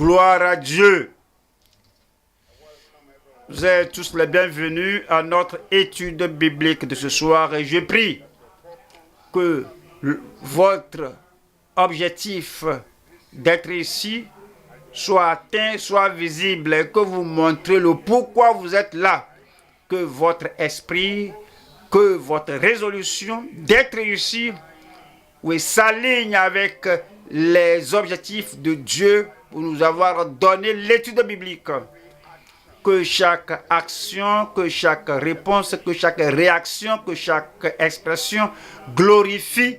Gloire à Dieu. Vous êtes tous les bienvenus à notre étude biblique de ce soir et je prie que votre objectif d'être ici soit atteint, soit visible et que vous montrez le pourquoi vous êtes là, que votre esprit, que votre résolution d'être ici s'aligne avec les objectifs de Dieu pour nous avoir donné l'étude biblique. Que chaque action, que chaque réponse, que chaque réaction, que chaque expression glorifie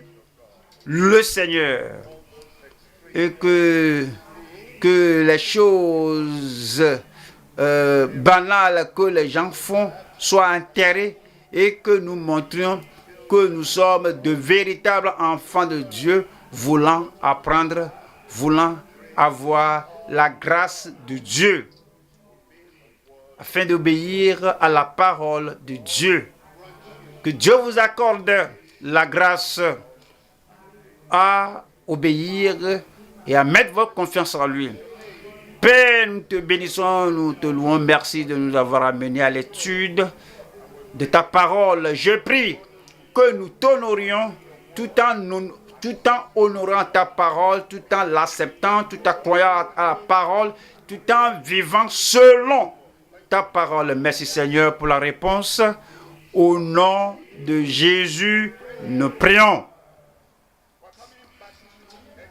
le Seigneur. Et que les choses banales que les gens font soient enterrées et que nous montrions que nous sommes de véritables enfants de Dieu, voulant apprendre, voulant avoir la grâce de Dieu, afin d'obéir à la parole de Dieu. Que Dieu vous accorde la grâce à obéir et à mettre votre confiance en lui. Père, nous te bénissons, nous te louons, merci de nous avoir amenés à l'étude de ta parole. Je prie que nous t'honorions tout en honorant ta parole, tout en l'acceptant, tout en croyant à la parole, tout en vivant selon ta parole. Merci Seigneur pour la réponse. Au nom de Jésus, nous prions.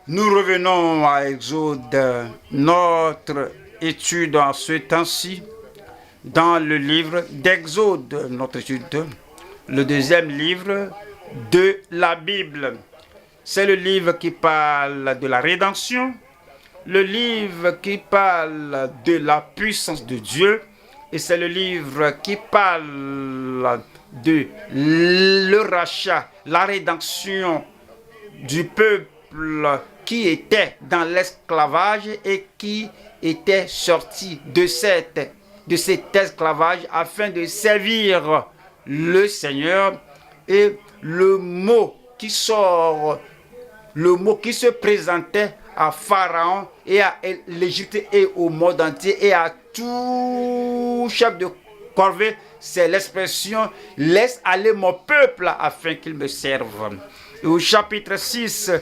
Nous revenons à Exode, notre étude en ce temps-ci, dans le livre d'Exode, notre étude, le deuxième livre de la Bible. C'est le livre qui parle de la rédemption, le livre qui parle de la puissance de Dieu, et c'est le livre qui parle de le rachat, la rédemption du peuple qui était dans l'esclavage et qui était sorti de cet esclavage afin de servir le Seigneur. Et le mot qui sort, le mot qui se présentait à Pharaon et à l'Égypte et au monde entier et à tout chef de corvée, c'est l'expression « laisse aller mon peuple afin qu'il me serve ». Et au chapitre 6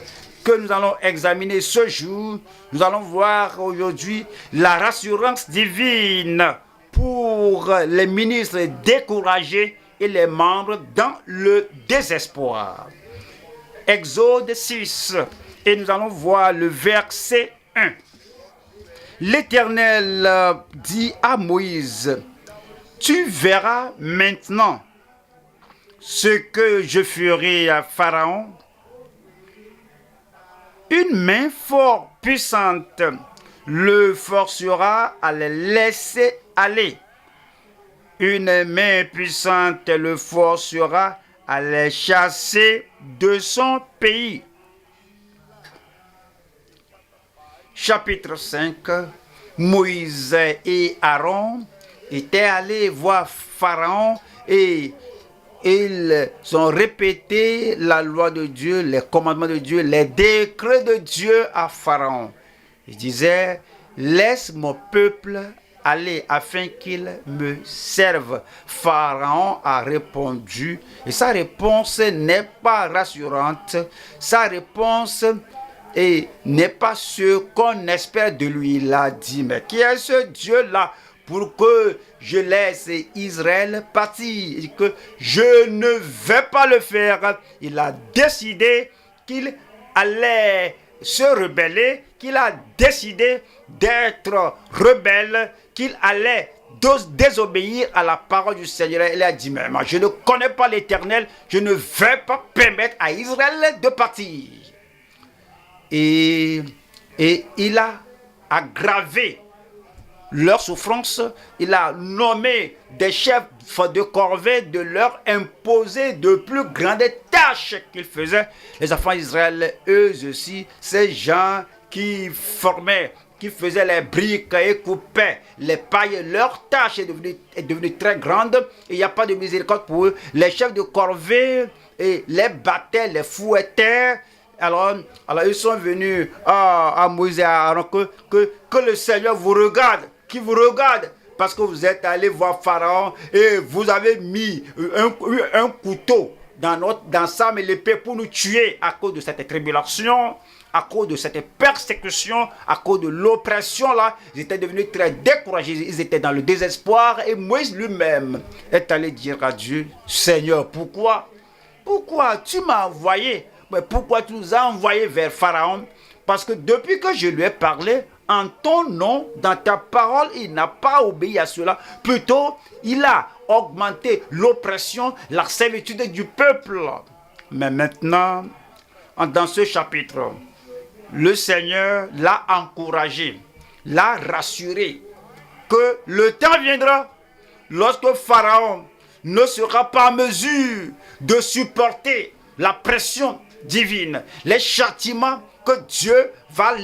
que nous allons examiner ce jour, nous allons voir aujourd'hui la rassurance divine pour les ministres découragés et les membres dans le désespoir. Exode 6, et nous allons voir le verset 1. L'Éternel dit à Moïse, « Tu verras maintenant ce que je ferai à Pharaon. Une main fort puissante le forcera à les laisser aller. Une main puissante le forcera à les chasser de son pays. » Chapitre 5. Moïse et Aaron étaient allés voir Pharaon et ils ont répété la loi de Dieu, les commandements de Dieu, les décrets de Dieu à Pharaon. Ils disaient, laisse mon peuple aller afin qu'il me serve. Pharaon a répondu, et sa réponse n'est pas rassurante. Sa réponse n'est pas ce qu'on espère de lui. Il a dit, mais qui est ce Dieu-là pour que je laisse Israël partir, et que je ne vais pas le faire. Il a décidé qu'il allait se rebeller, qu'il a décidé d'être rebelle, qu'il allait désobéir à la parole du Seigneur. Il a dit, mais moi, je ne connais pas l'Éternel, je ne vais pas permettre à Israël de partir. Et il a aggravé leur souffrance. Il a nommé des chefs de corvée de leur imposer de plus grandes tâches qu'ils faisaient. Les enfants d'Israël, eux aussi, ces gens qui formaient, qui faisaient les briques et coupaient les pailles, leur tâche est devenue très grande et il n'y a pas de miséricorde pour eux. Les chefs de corvée les battaient, les fouettaient Alors ils sont venus à Moïse et à Aaron que le Seigneur vous regarde, qui vous regarde, parce que vous êtes allés voir Pharaon et vous avez mis un couteau dans Sam et l'épée pour nous tuer à cause de cette tribulation, à cause de cette persécution, à cause de l'oppression là. Ils étaient devenus très découragés, ils étaient dans le désespoir et Moïse lui-même est allé dire à Dieu, Seigneur, pourquoi tu m'as envoyé? Mais pourquoi tu nous as envoyés vers Pharaon? Parce que depuis que je lui ai parlé, en ton nom, dans ta parole, il n'a pas obéi à cela. Plutôt, il a augmenté l'oppression, la servitude du peuple. Mais maintenant, dans ce chapitre, le Seigneur l'a encouragé, l'a rassuré que le temps viendra lorsque Pharaon ne sera pas en mesure de supporter la pression divine, les châtiments que Dieu va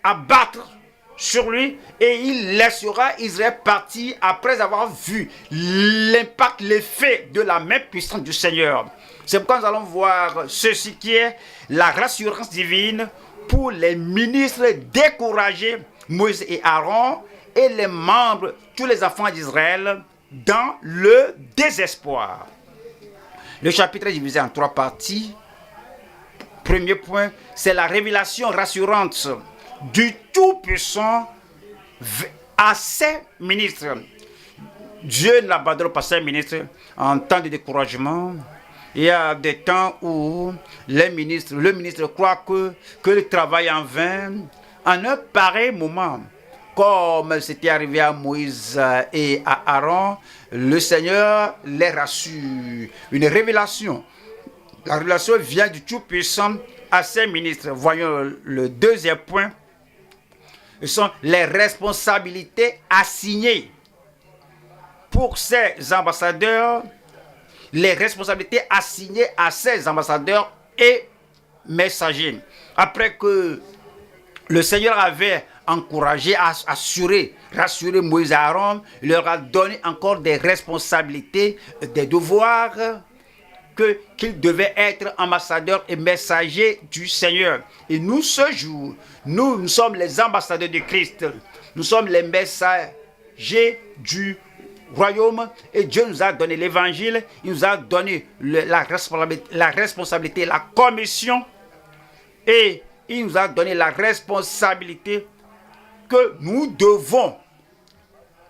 abattre sur lui et il laissera Israël partir après avoir vu l'impact, l'effet de la main puissante du Seigneur. C'est pourquoi nous allons voir ceci qui est la rassurance divine pour les ministres découragés, Moïse et Aaron, et les membres, tous les enfants d'Israël, dans le désespoir. Le chapitre est divisé en 3 parties. Premier point, c'est la révélation rassurante du Tout-Puissant à ses ministres. Dieu n'abandonne pas ses ministres en temps de découragement. Il y a des temps où le ministre croit que le travail en vain. En un pareil moment, comme c'était arrivé à Moïse et à Aaron, le Seigneur les rassure. Une révélation. La révélation vient du Tout-Puissant à ses ministres. Voyons le deuxième point. Ce sont les responsabilités assignées pour ces ambassadeurs, les responsabilités assignées à ces ambassadeurs et messagers. Après que le Seigneur avait encouragé, rassuré Moïse et Aaron, il leur a donné encore des responsabilités, des devoirs, qu'ils devaient être ambassadeurs et messagers du Seigneur. Et nous, ce jour, nous sommes les ambassadeurs de Christ. Nous sommes les messagers du royaume. Et Dieu nous a donné l'évangile. Il nous a donné la responsabilité, la commission. Et il nous a donné la responsabilité que nous devons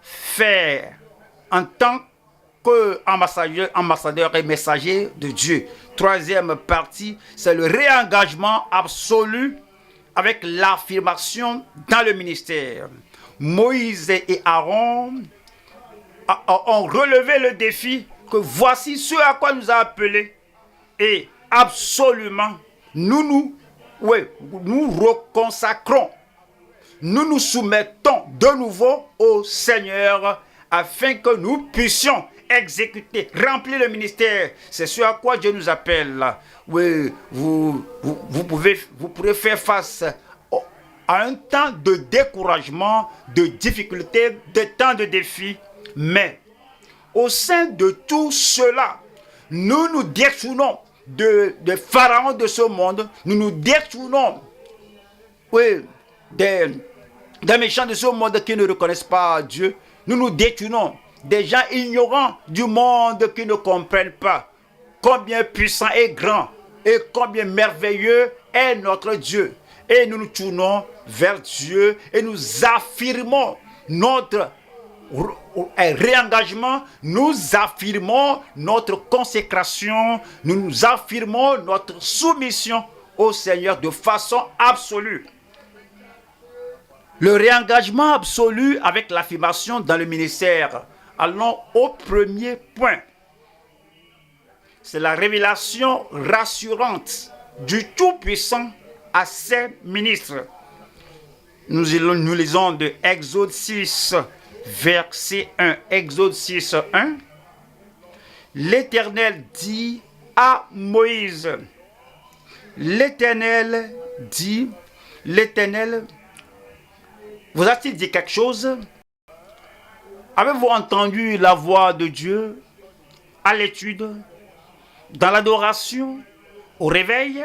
faire en tant qu'ambassadeur et messager de Dieu. Troisième partie, c'est le réengagement absolu avec l'affirmation dans le ministère. Moïse et Aaron ont relevé le défi que voici ce à quoi nous a appelés et absolument nous reconsacrons, nous nous soumettons de nouveau au Seigneur afin que nous puissions exécuter, remplir le ministère. C'est ce à quoi Dieu nous appelle. Oui, vous pourrez faire face à un temps de découragement, de difficultés, de temps de défis. Mais au sein de tout cela, nous nous détournons de Pharaon de ce monde. Nous nous détournons des méchants de ce monde qui ne reconnaissent pas Dieu. Nous nous détournons des gens ignorants du monde qui ne comprennent pas combien puissant et grand et combien merveilleux est notre Dieu. Et nous nous tournons vers Dieu et nous affirmons notre réengagement, nous affirmons notre consécration, nous affirmons notre soumission au Seigneur de façon absolue. Le réengagement absolu avec l'affirmation dans le ministère. Allons au premier point. C'est la révélation rassurante du Tout-Puissant à ses ministres. Nous lisons de Exode 6, verset 1. Exode 6, 1. L'Éternel dit à Moïse. L'Éternel vous a-t-il dit quelque chose? Avez-vous entendu la voix de Dieu à l'étude, dans l'adoration, au réveil?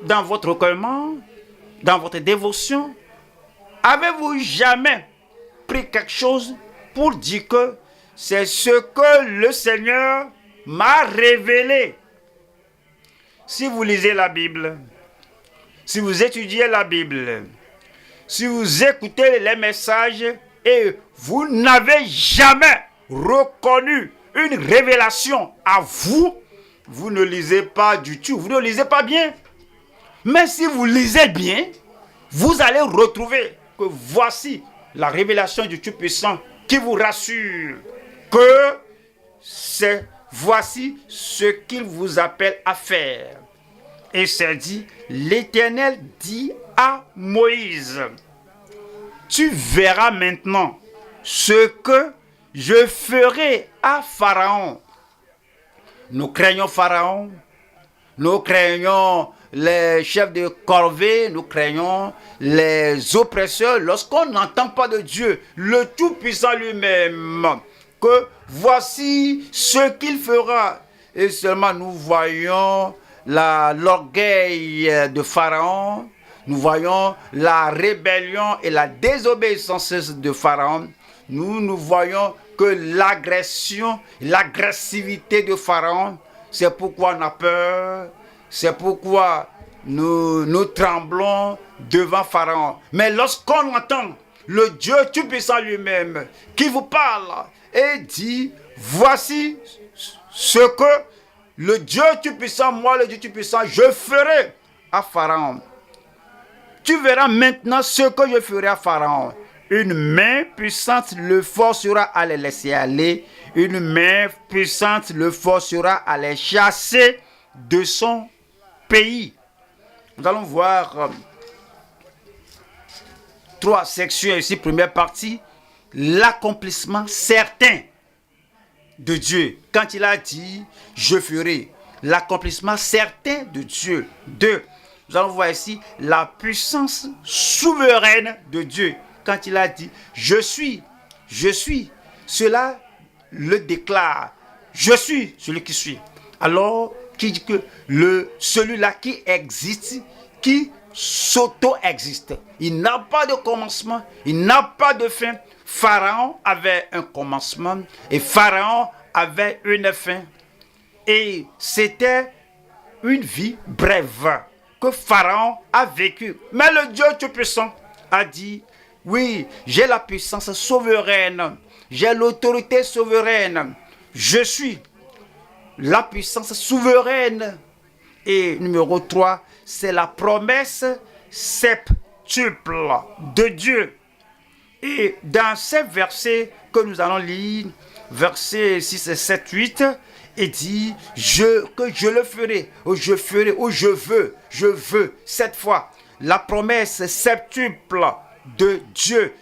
dans votre recueillement, dans votre dévotion, avez-vous jamais pris quelque chose pour dire que c'est ce que le Seigneur m'a révélé? Si vous lisez la Bible, si vous étudiez la Bible, si vous écoutez les messages et vous n'avez jamais reconnu une révélation à vous, vous ne lisez pas du tout, vous ne lisez pas bien. Mais si vous lisez bien, vous allez retrouver que voici la révélation du Tout-Puissant qui vous rassure que voici ce qu'il vous appelle à faire. Et c'est dit, l'Éternel dit à Moïse, tu verras maintenant ce que je ferai à Pharaon. Nous craignons Pharaon, nous craignons les chefs de corvée, nous craignons les oppresseurs lorsqu'on n'entend pas de Dieu, le Tout-Puissant lui-même, que voici ce qu'il fera. Et seulement nous voyons l'orgueil de Pharaon, nous voyons la rébellion et la désobéissance de Pharaon, nous voyons que l'agression, l'agressivité de Pharaon, c'est pourquoi on a peur, c'est pourquoi nous tremblons devant Pharaon. Mais lorsqu'on entend le Dieu Tout-Puissant lui-même qui vous parle et dit, voici ce que le Dieu Tout-Puissant, moi le Dieu Tout-Puissant, je ferai à Pharaon. Tu verras maintenant ce que je ferai à Pharaon. Une main puissante le forcera à les laisser aller. Une main puissante le forcera à les chasser de son pays. Nous allons voir 3 sections ici. Première partie, l'accomplissement certain de Dieu. Quand il a dit, je ferai. L'accomplissement certain de Dieu. 2. Nous allons voir ici la puissance souveraine de Dieu. Quand il a dit, je suis, cela le déclare. Je suis celui qui suis. Alors, qui dit que celui-là qui existe, qui s'auto-existe. Il n'a pas de commencement, il n'a pas de fin. Pharaon avait un commencement et Pharaon avait une fin. Et c'était une vie brève que Pharaon a vécue. Mais le Dieu Tout-Puissant a dit, oui, j'ai la puissance souveraine, j'ai l'autorité souveraine, je suis la puissance souveraine. Et numéro 3, c'est la promesse septuple de Dieu. Et dans ces versets que nous allons lire, versets 6 et 7, 8, il dit que je le ferai, ou je ferai, ou je veux, cette fois. La promesse septuple de Dieu.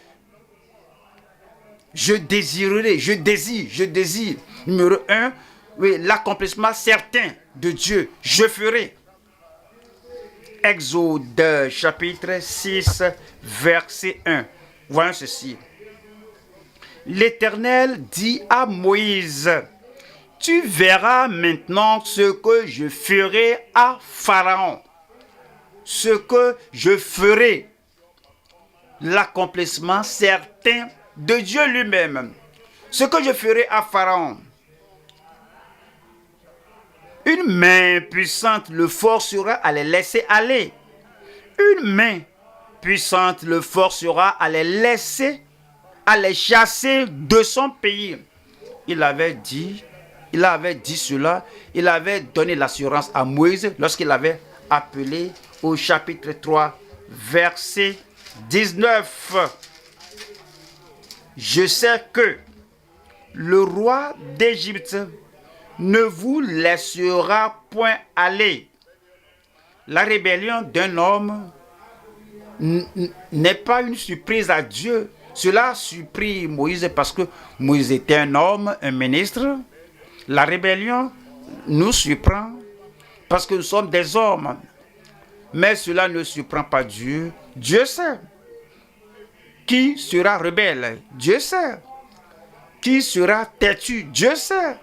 Je désirerai, je désire. Numéro 1, oui, l'accomplissement certain de Dieu, je ferai. Exode chapitre 6, verset 1. Voyons ceci. L'Éternel dit à Moïse, tu verras maintenant ce que je ferai à Pharaon. Ce que je ferai. L'accomplissement certain de Dieu lui-même. Ce que je ferai à Pharaon. Une main puissante le forcera à les laisser aller. Une main puissante le forcera à les laisser, à les chasser de son pays. Il avait dit cela, il avait donné l'assurance à Moïse lorsqu'il avait appelé au chapitre 3, verset 19. Je sais que le roi d'Égypte ne vous laissera point aller. La rébellion d'un homme n'est pas une surprise à Dieu. Cela surprit Moïse parce que Moïse était un homme, un ministre. La rébellion nous surprend parce que nous sommes des hommes. Mais cela ne surprend pas Dieu. Dieu sait qui sera rebelle. Dieu sait qui sera têtu. Dieu sait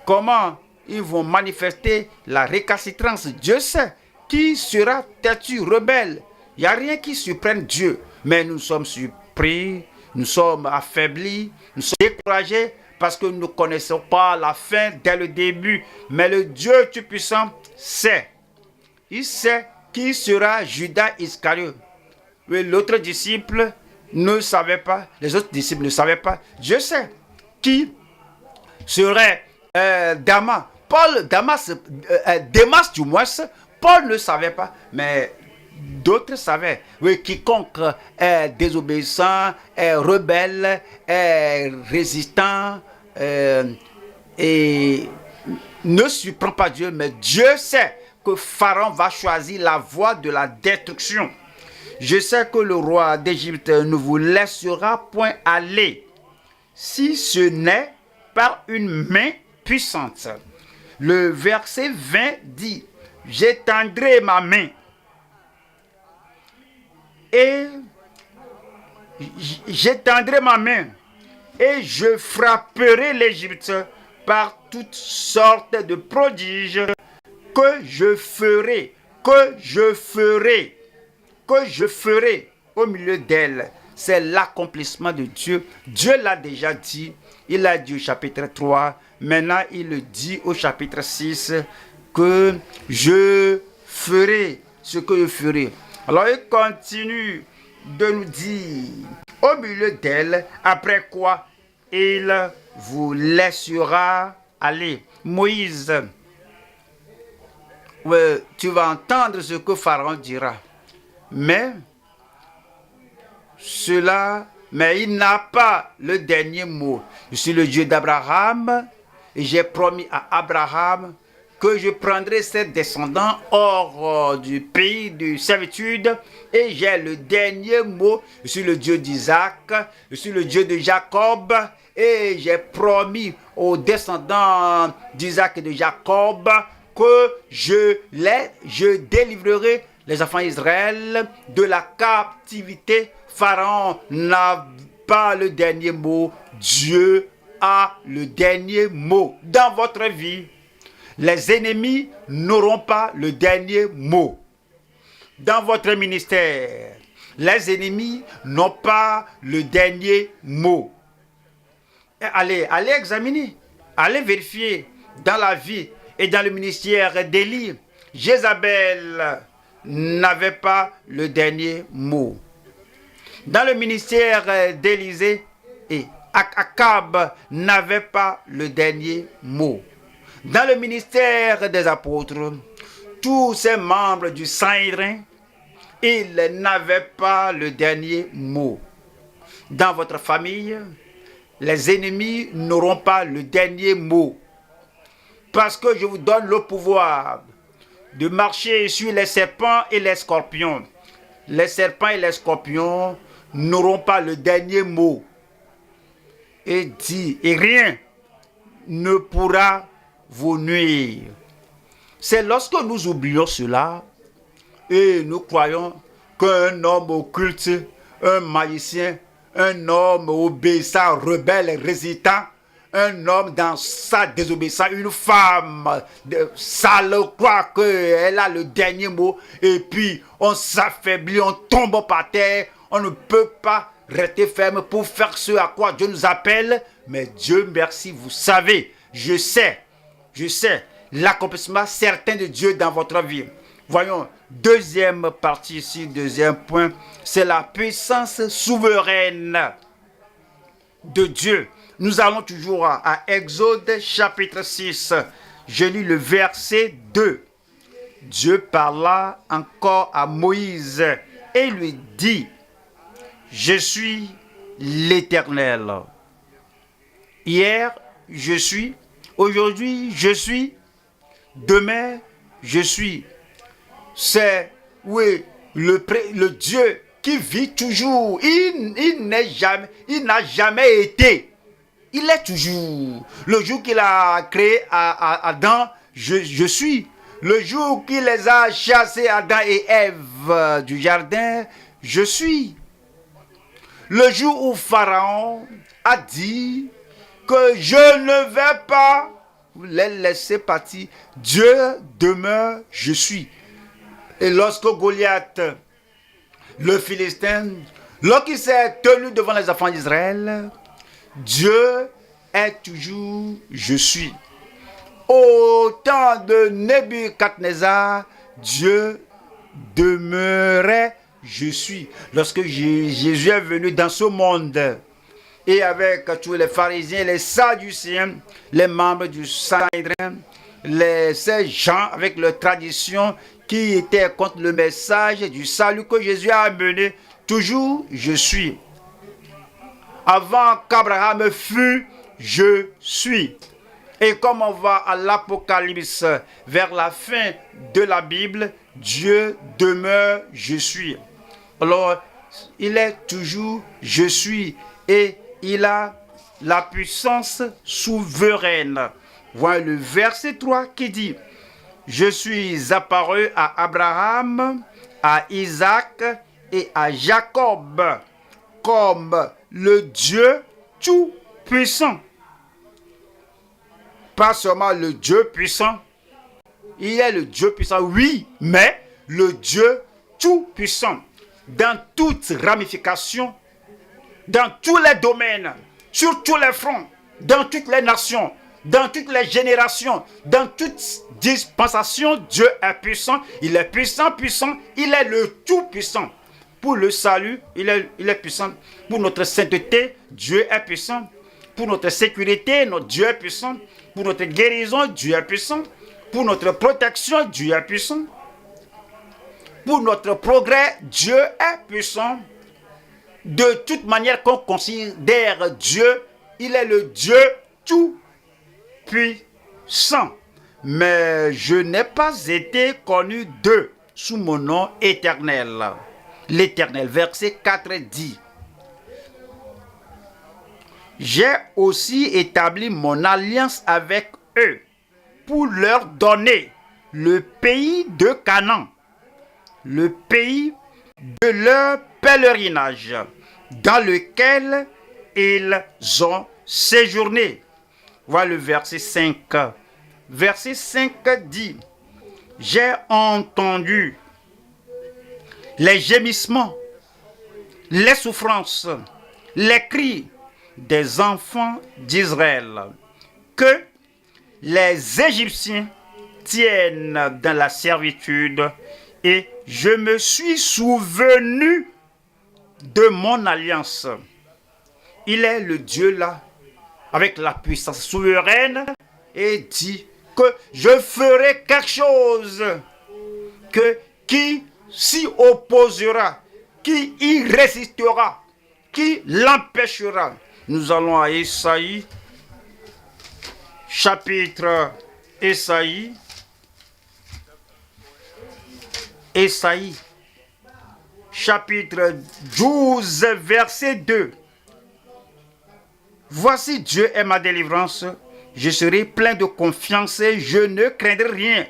comment ils vont manifester la récalcitrance. Dieu sait qui sera têtu, rebelle. Il n'y a rien qui surprenne Dieu. Mais nous sommes surpris, nous sommes affaiblis, nous sommes découragés parce que nous ne connaissons pas la fin dès le début. Mais le Dieu Tout-Puissant sait. Il sait qui sera Judas Iscariote. Oui, l'autre disciple ne savait pas, les autres disciples ne savaient pas. Dieu sait qui serait Damas. Démas du moins, Paul ne savait pas, mais d'autres savaient. Oui, quiconque est désobéissant, est rebelle, est résistant et ne surprend pas Dieu, mais Dieu sait que Pharaon va choisir la voie de la destruction. Je sais que le roi d'Égypte ne vous laissera point aller, si ce n'est par une main puissante. Le verset 20 dit, j'étendrai ma main et je frapperai l'Égypte par toutes sortes de prodiges que je ferai au milieu d'elle. C'est l'accomplissement de Dieu. Dieu l'a déjà dit. Il l'a dit au chapitre 3. Maintenant, il le dit au chapitre 6 que je ferai ce que je ferai. Alors, il continue de nous dire au milieu d'elle, après quoi il vous laissera aller. Moïse, tu vas entendre ce que Pharaon dira. Mais il n'a pas le dernier mot. Je suis le Dieu d'Abraham et j'ai promis à Abraham que je prendrai ses descendants hors du pays de servitude et j'ai le dernier mot. Je suis le Dieu d'Isaac, je suis le Dieu de Jacob et j'ai promis aux descendants d'Isaac et de Jacob que je délivrerai les enfants d'Israël de la captivité. Pharaon n'a pas le dernier mot. Dieu a le dernier mot. Dans votre vie, les ennemis n'auront pas le dernier mot. Dans votre ministère, les ennemis n'ont pas le dernier mot. Allez examiner, allez vérifier dans la vie et dans le ministère d'Élie. Jézabel n'avait pas le dernier mot. Dans le ministère d'Élisée, Akab n'avait pas le dernier mot. Dans le ministère des apôtres, tous ces membres du Saint-Hédrin, ils n'avaient pas le dernier mot. Dans votre famille, les ennemis n'auront pas le dernier mot. Parce que je vous donne le pouvoir de marcher sur les serpents et les scorpions. Les serpents et les scorpions n'auront pas le dernier mot. Et rien ne pourra vous nuire. C'est lorsque nous oublions cela et nous croyons qu'un homme occulte, un magicien, un homme obéissant, rebelle, résistant, un homme dans sa désobéissance, une femme sale croit qu'elle a le dernier mot et puis on s'affaiblit, on tombe par terre, on ne peut pas rester ferme pour faire ce à quoi Dieu nous appelle. Mais Dieu merci, vous savez, je sais l'accomplissement certain de Dieu dans votre vie. Voyons, deuxième partie ici, deuxième point, c'est la puissance souveraine de Dieu. Nous allons toujours à Exode chapitre 6. Je lis le verset 2. Dieu parla encore à Moïse et lui dit, je suis l'Éternel. Hier, je suis. Aujourd'hui, je suis. Demain, je suis. C'est, oui, le Dieu qui vit toujours. Il n'a jamais été. Il est toujours. Le jour qu'il a créé Adam, je suis. Le jour qu'il les a chassés, Adam et Ève, du jardin, je suis. Le jour où Pharaon a dit que je ne vais pas les laisser partir, Dieu demeure, je suis. Et lorsque Goliath, le Philistin, lorsqu'il s'est tenu devant les enfants d'Israël, Dieu est toujours je suis. Au temps de Nebuchadnezzar, Dieu demeurait je suis. Lorsque Jésus est venu dans ce monde, et avec tous les pharisiens, les sadducéens, les membres du Sanhédrin, ces gens avec leurs traditions qui étaient contre le message du salut que Jésus a amené, toujours je suis. Avant qu'Abraham fût, je suis. Et comme on va à l'Apocalypse, vers la fin de la Bible, Dieu demeure je suis. Alors, il est toujours je suis et il a la puissance souveraine. Voilà le verset 3 qui dit: je suis apparu à Abraham, à Isaac et à Jacob comme le Dieu tout-puissant. Pas seulement le Dieu puissant, il est le Dieu puissant, oui, mais le Dieu tout-puissant. Dans toutes ramifications, dans tous les domaines, sur tous les fronts, dans toutes les nations, dans toutes les générations, dans toutes dispensations, Dieu est puissant. Il est puissant, puissant, il est le tout-puissant. Pour le salut, il est puissant. Pour notre sainteté, Dieu est puissant. Pour notre sécurité, notre Dieu est puissant. Pour notre guérison, Dieu est puissant. Pour notre protection, Dieu est puissant. Pour notre progrès, Dieu est puissant. De toute manière qu'on considère Dieu, il est le Dieu tout-puissant. Mais je n'ai pas été connu d'eux sous mon nom éternel. L'Éternel, verset 4 dit: j'ai aussi établi mon alliance avec eux pour leur donner le pays de Canaan, le pays de leur pèlerinage, dans lequel ils ont séjourné. Voilà le verset 5. Verset 5 dit: j'ai entendu les gémissements, les souffrances, les cris des enfants d'Israël, que les Égyptiens tiennent dans la servitude, et je me suis souvenu de mon alliance. Il est le Dieu là, avec la puissance souveraine, et dit que je ferai quelque chose, que qui s'y opposera, qui y résistera, qui l'empêchera. Nous allons à Ésaïe, chapitre Ésaïe, chapitre 12, verset 2. Voici, Dieu est ma délivrance, je serai plein de confiance et je ne craindrai rien.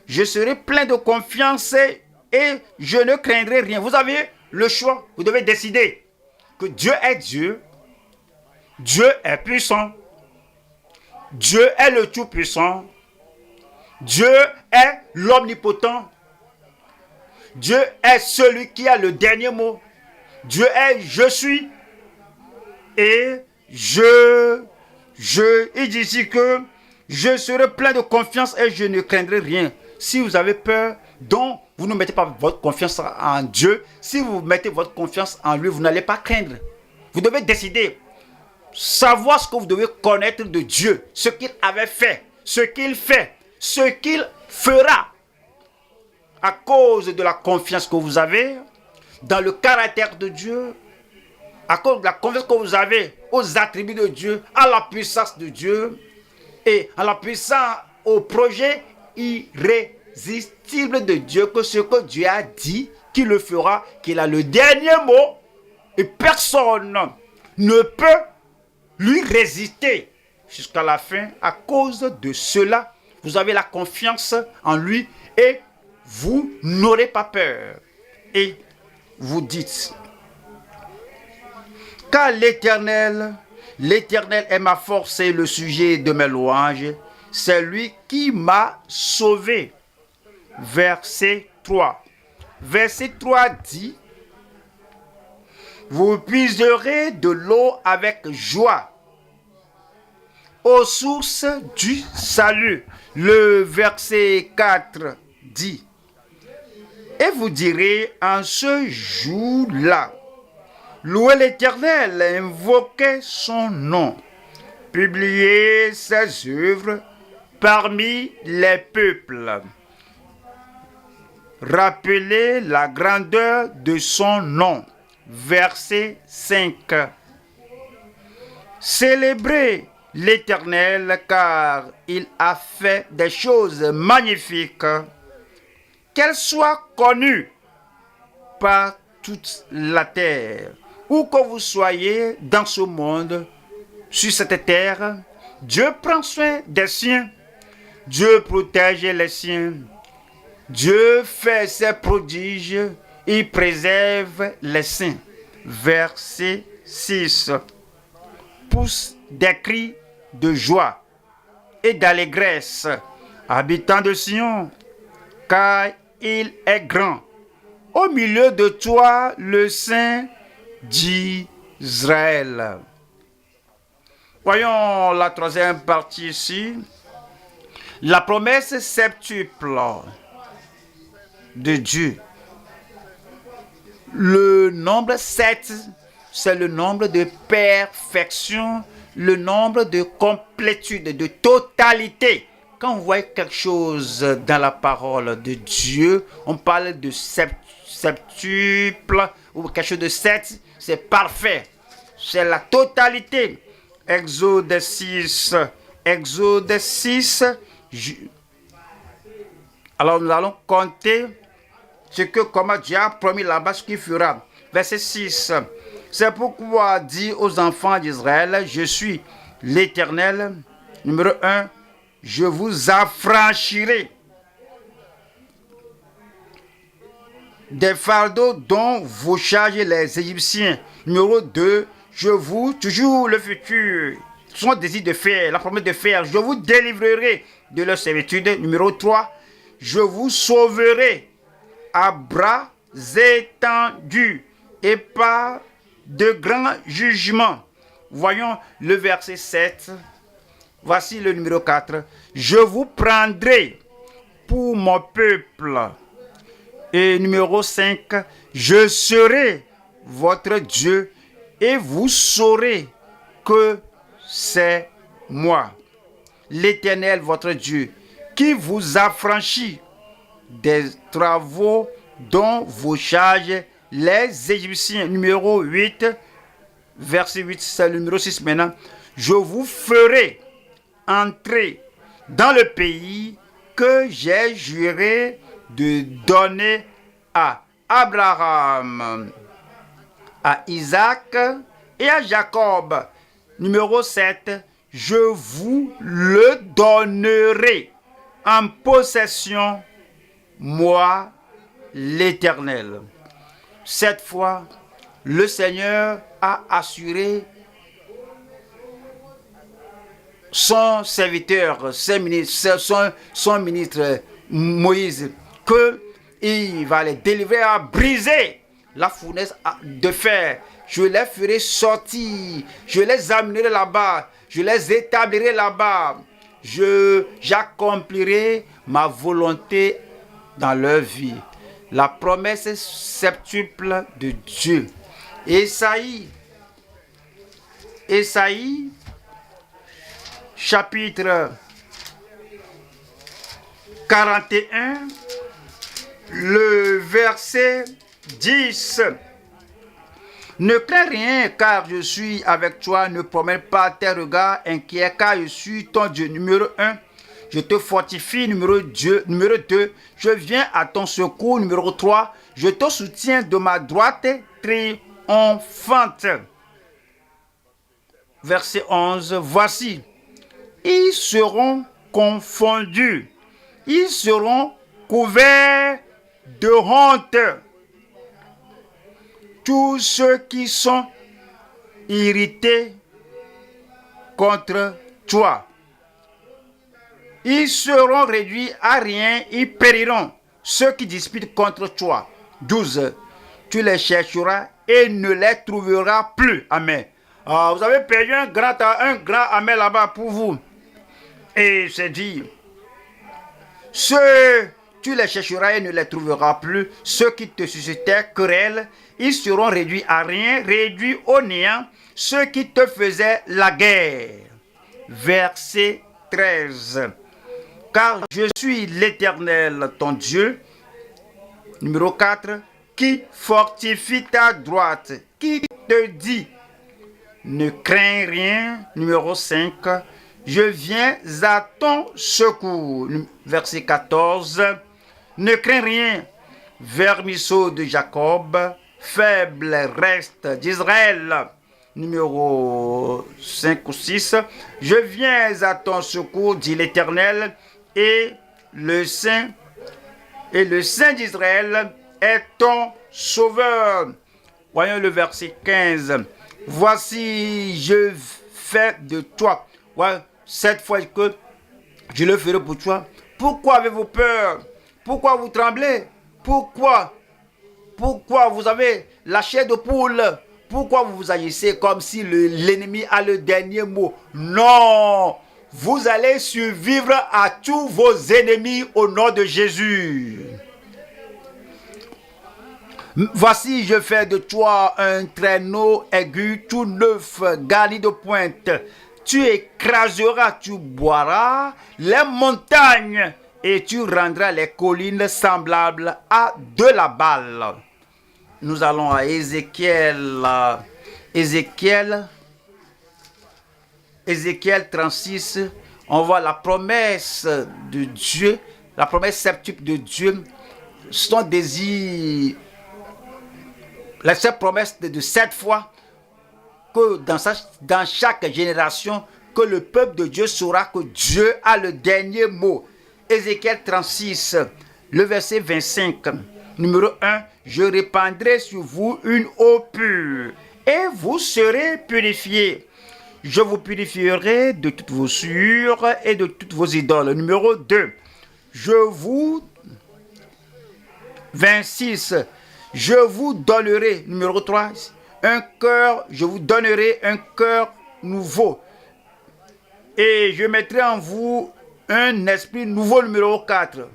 Je serai plein de confiance et je ne craindrai rien. Vous avez le choix, vous devez décider que Dieu est Dieu, Dieu est puissant, Dieu est le tout-puissant, Dieu est l'omnipotent, Dieu est celui qui a le dernier mot, Dieu est je suis, et il dit ici que je serai plein de confiance et je ne craindrai rien. Si vous avez peur, donc vous ne mettez pas votre confiance en Dieu. Si vous mettez votre confiance en lui, vous n'allez pas craindre. Vous devez décider, savoir ce que vous devez connaître de Dieu, ce qu'il avait fait, ce qu'il fait, ce qu'il fera. À cause de la confiance que vous avez dans le caractère de Dieu, à cause de la confiance que vous avez aux attributs de Dieu, à la puissance de Dieu et à la puissance au projet irrésistible de Dieu, que ce que Dieu a dit, qu'il le fera, qu'il a le dernier mot et personne ne peut lui résister jusqu'à la fin. À cause de cela, vous avez la confiance en lui et vous n'aurez pas peur. Et vous dites: car l'Éternel est ma force et le sujet de mes louanges. C'est lui qui m'a sauvé. Verset 3. Verset 3 dit, vous puiserez de l'eau avec joie aux sources du salut. Le verset 4 dit, et vous direz en ce jour-là, louez l'Éternel, invoquez son nom, publiez ses œuvres parmi les peuples. Rappelez la grandeur de son nom. Verset 5. Célébrez l'Éternel car il a fait des choses magnifiques. Qu'elles soient connues par toute la terre. Où que vous soyez dans ce monde, sur cette terre, Dieu prend soin des siens. Dieu protège les siens. Dieu fait ses prodiges. Il préserve les saints. Verset 6. Pousse des cris de joie et d'allégresse, habitants de Sion, car il est grand. Au milieu de toi, le Saint d'Israël. Voyons la troisième partie ici. La promesse septuple de Dieu. Le nombre 7, c'est le nombre de perfection, le nombre de complétude, de totalité. Quand on voit quelque chose dans la parole de Dieu, on parle de septuple ou quelque chose de 7, c'est parfait. C'est la totalité. Exode 6. Alors nous allons compter ce que comme Dieu a promis là-bas, ce qu'il fera. Verset 6. C'est pourquoi dit aux enfants d'Israël, je suis l'Éternel. Numéro 1, je vous affranchirai des fardeaux dont vous chargez les Égyptiens. Numéro 2, je vous, toujours le futur, son désir de faire, la promesse de faire, je vous délivrerai de leur servitude. Numéro 3, je vous sauverai à bras étendus et par de grands jugements. Voyons le verset 7. Voici le numéro 4. Je vous prendrai pour mon peuple. Et numéro 5. Je serai votre Dieu et vous saurez que c'est moi, l'Éternel votre Dieu, qui vous affranchit des travaux dont vous chargez les Égyptiens. Numéro 8, verset 8, c'est le numéro 6 maintenant. Je vous ferai entrer dans le pays que j'ai juré de donner à Abraham, à Isaac et à Jacob. Numéro 7, je vous le donnerai en possession, moi, l'Éternel. Cette fois, le Seigneur a assuré son serviteur, son ministre Moïse, qu'il va les délivrer à briser la fournaise de fer. Je les ferai sortir, je les amènerai là-bas, je les établirai là-bas. J'accomplirai ma volonté dans leur vie. La promesse septuple de Dieu. Ésaïe, chapitre 41, le verset 10. Ne crains rien, car je suis avec toi. Ne promets pas tes regards inquiets, car je suis ton Dieu. Numéro 1, je te fortifie. Numéro 2, je viens à ton secours. Numéro 3, je te soutiens de ma droite triomphante. Verset 11, voici, ils seront confondus. Ils seront couverts de honte. Tous ceux qui sont irrités contre toi. Ils seront réduits à rien, ils périront. Ceux qui disputent contre toi. 12. Tu les chercheras et ne les trouveras plus. Amen. Vous avez perdu un grand amen là-bas pour vous. Et c'est dit, tu les chercheras et ne les trouveras plus. Ceux qui te suscitaient querelle, ils seront réduits à rien, réduits au néant. Ceux qui te faisaient la guerre. Verset 13. Car je suis l'Éternel, ton Dieu. Numéro 4. Qui fortifie ta droite. Qui te dit, ne crains rien. Numéro 5. Je viens à ton secours. Verset 14. Ne crains rien. Vermisseau de Jacob. Faible reste d'Israël. Numéro 5 ou 6. Je viens à ton secours, dit l'Éternel, et le Saint d'Israël est ton sauveur. Voyons le verset 15. Voici, je fais de toi. Ouais, cette fois que je le ferai pour toi. Pourquoi avez-vous peur? Pourquoi vous tremblez? Pourquoi vous avez la chair de poule? Pourquoi vous agissez comme si l'ennemi a le dernier mot? Non! Vous allez survivre à tous vos ennemis au nom de Jésus. Voici, je fais de toi un traîneau aigu tout neuf, garni de pointe. Tu écraseras, tu boiras les montagnes et tu rendras les collines semblables à de la balle. Nous allons à Ézéchiel 36. On voit la promesse de Dieu, la promesse septuple de Dieu. Son désir, la seule promesse de 7 fois que dans chaque génération, que le peuple de Dieu saura que Dieu a le dernier mot. Ézéchiel 36, le verset 25. Numéro 1, je répandrai sur vous une eau pure et vous serez purifiés. Je vous purifierai de toutes vos souillures et de toutes vos idoles. Numéro 2, 26, je vous donnerai. Numéro 3, je vous donnerai un cœur nouveau. Et je mettrai en vous un esprit nouveau. Numéro 4.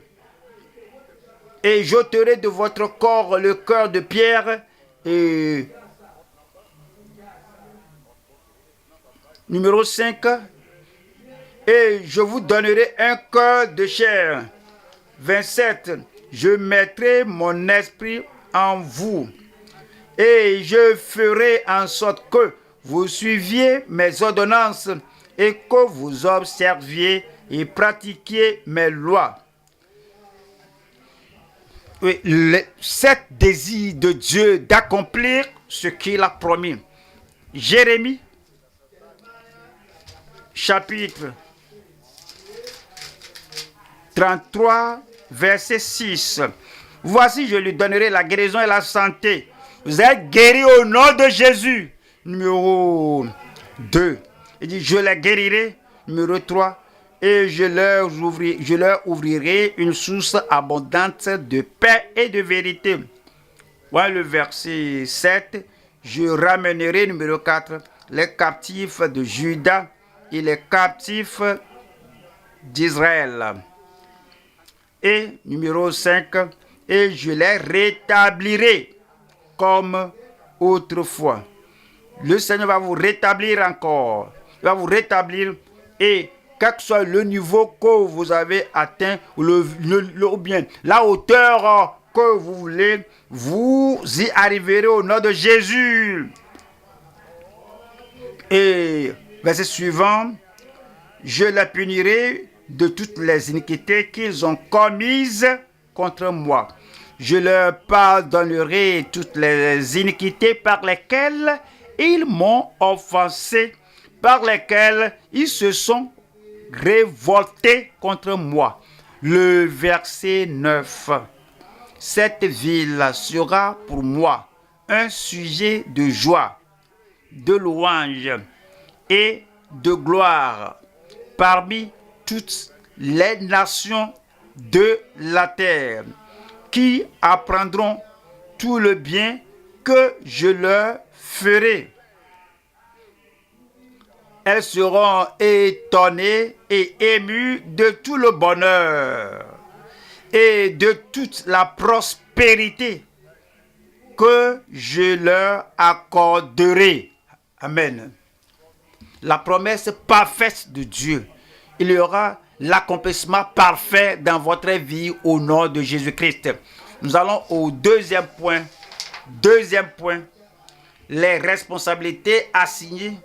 Et j'ôterai de votre corps le cœur de pierre. Et numéro 5. Et je vous donnerai un cœur de chair. 27. Je mettrai mon esprit en vous. Et je ferai en sorte que vous suiviez mes ordonnances et que vous observiez et pratiquiez mes lois. Oui, le 7 désirs de Dieu d'accomplir ce qu'il a promis. Jérémie, chapitre 33, verset 6. Voici, je lui donnerai la guérison et la santé. Vous êtes guéris au nom de Jésus. Numéro 2. Il dit, je les guérirai. Numéro 3. Et je leur ouvrirai une source abondante de paix et de vérité. Voilà le verset 7. Je ramènerai, numéro 4, les captifs de Juda et les captifs d'Israël. Et numéro 5, et je les rétablirai comme autrefois. Le Seigneur va vous rétablir encore. Il va vous rétablir et quel que soit le niveau que vous avez atteint, ou bien la hauteur que vous voulez, vous y arriverez au nom de Jésus. Et verset suivant, je les punirai de toutes les iniquités qu'ils ont commises contre moi. Je leur pardonnerai toutes les iniquités par lesquelles ils m'ont offensé, par lesquelles ils se sont révoltés contre moi. Le verset 9. Cette ville sera pour moi un sujet de joie, de louange et de gloire parmi toutes les nations de la terre qui apprendront tout le bien que je leur ferai. Elles seront étonnées et émues de tout le bonheur et de toute la prospérité que je leur accorderai. Amen. La promesse parfaite de Dieu. Il y aura l'accomplissement parfait dans votre vie au nom de Jésus-Christ. Nous allons au deuxième point. Deuxième point. Les responsabilités assignées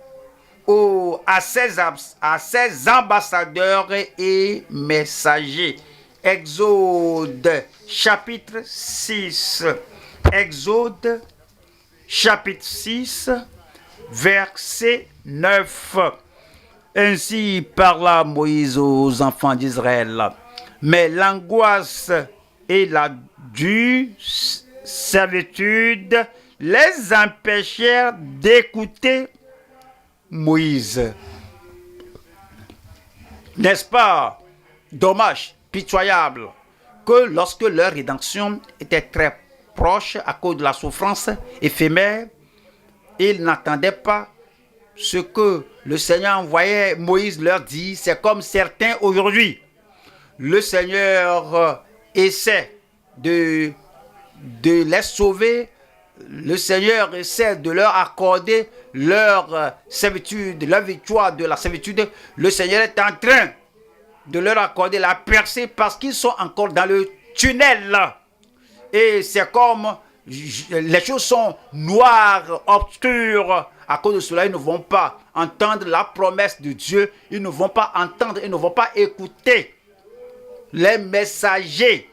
à ses ambassadeurs et messagers. Exode chapitre 6. Exode chapitre 6, verset 9. Ainsi parla Moïse aux enfants d'Israël. Mais l'angoisse et la dure servitude les empêchèrent d'écouter Moïse. N'est-ce pas dommage, pitoyable, que lorsque leur rédemption était très proche à cause de la souffrance éphémère, ils n'attendaient pas ce que le Seigneur envoyait Moïse leur dire. C'est comme certains aujourd'hui. Le Seigneur essaie de les sauver. Le Seigneur essaie de leur accorder leur servitude, leur victoire de la servitude. Le Seigneur est en train de leur accorder la percée parce qu'ils sont encore dans le tunnel. Et c'est comme les choses sont noires, obscures. À cause de cela, ils ne vont pas entendre la promesse de Dieu. Ils ne vont pas entendre, ils ne vont pas écouter les messagers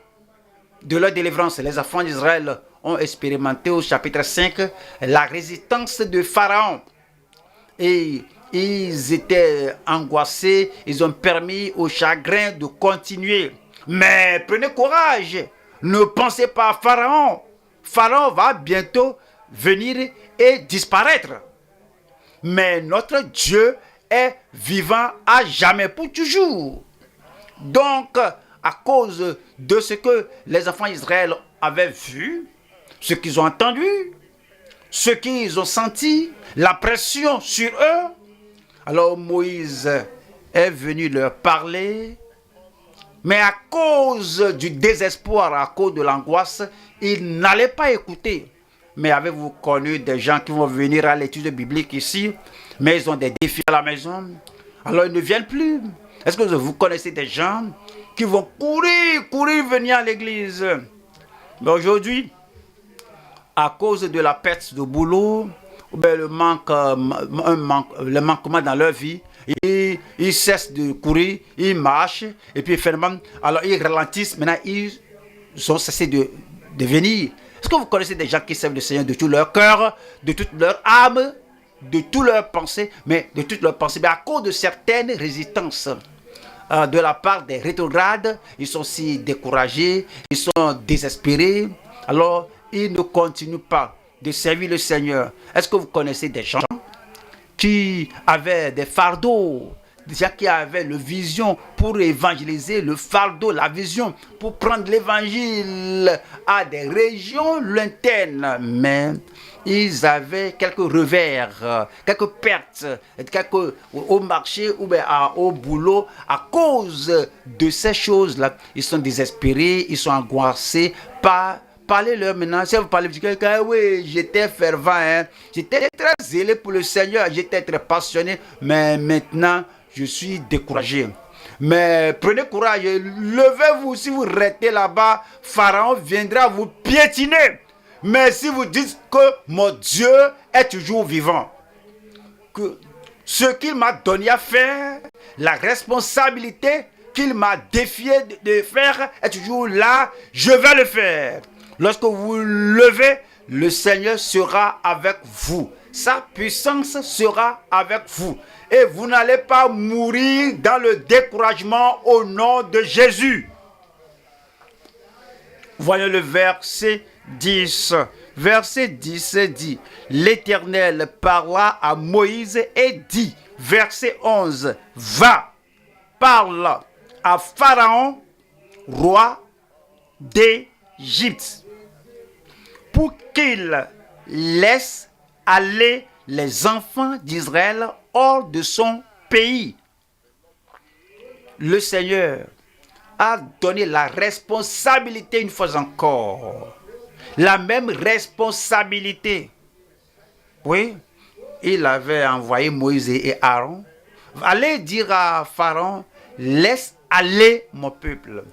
de leur délivrance. Les enfants d'Israël ont expérimenté au chapitre 5 la résistance de Pharaon. Et ils étaient angoissés. Ils ont permis au chagrin de continuer. Mais prenez courage. Ne pensez pas à Pharaon. Pharaon va bientôt venir et disparaître. Mais notre Dieu est vivant à jamais pour toujours. Donc, à cause de ce que les enfants d'Israël avaient vu, ce qu'ils ont entendu, ce qu'ils ont senti, la pression sur eux, alors Moïse est venu leur parler. Mais à cause du désespoir, à cause de l'angoisse, ils n'allaient pas écouter. Mais avez-vous connu des gens qui vont venir à l'étude biblique ici, mais ils ont des défis à la maison, alors ils ne viennent plus? Est-ce que vous connaissez des gens qui vont courir venir à l'église? Mais aujourd'hui, à cause de la perte de boulot, ou bien le manquement dans leur vie, ils cessent de courir, ils marchent, et puis finalement, alors ils ralentissent, maintenant ils ont cessé de venir. Est-ce que vous connaissez des gens qui servent le Seigneur de tout leur cœur, de toute leur âme, de toute leur pensée, mais à cause de certaines résistances de la part des rétrogrades, ils sont si découragés, ils sont désespérés, alors ils ne continuent pas de servir le Seigneur. Est-ce que vous connaissez des gens qui avaient des fardeaux, des gens qui avaient la vision pour évangéliser, le fardeau, la vision pour prendre l'évangile à des régions lointaines, mais ils avaient quelques revers, quelques pertes, au marché ou bien au boulot. À cause de ces choses-là, ils sont désespérés, ils sont angoissés par... Parlez-leur maintenant. Si vous parlez de quelqu'un, oui, j'étais fervent, hein. J'étais très zélé pour le Seigneur, j'étais très passionné, mais maintenant, je suis découragé. Mais prenez courage, levez-vous. Si vous restez là-bas, Pharaon viendra vous piétiner. Mais si vous dites que mon Dieu est toujours vivant, que ce qu'il m'a donné à faire, la responsabilité qu'il m'a défié de faire est toujours là, je vais le faire. Lorsque vous levez, le Seigneur sera avec vous. Sa puissance sera avec vous. Et vous n'allez pas mourir dans le découragement au nom de Jésus. Voyons le verset 10. Verset 10 dit, l'Éternel parla à Moïse et dit, verset 11, va, parle à Pharaon, roi d'Égypte, pour qu'il laisse aller les enfants d'Israël hors de son pays. Le Seigneur a donné la responsabilité une fois encore. La même responsabilité. Oui, il avait envoyé Moïse et Aaron. Allez dire à Pharaon, laisse aller mon peuple.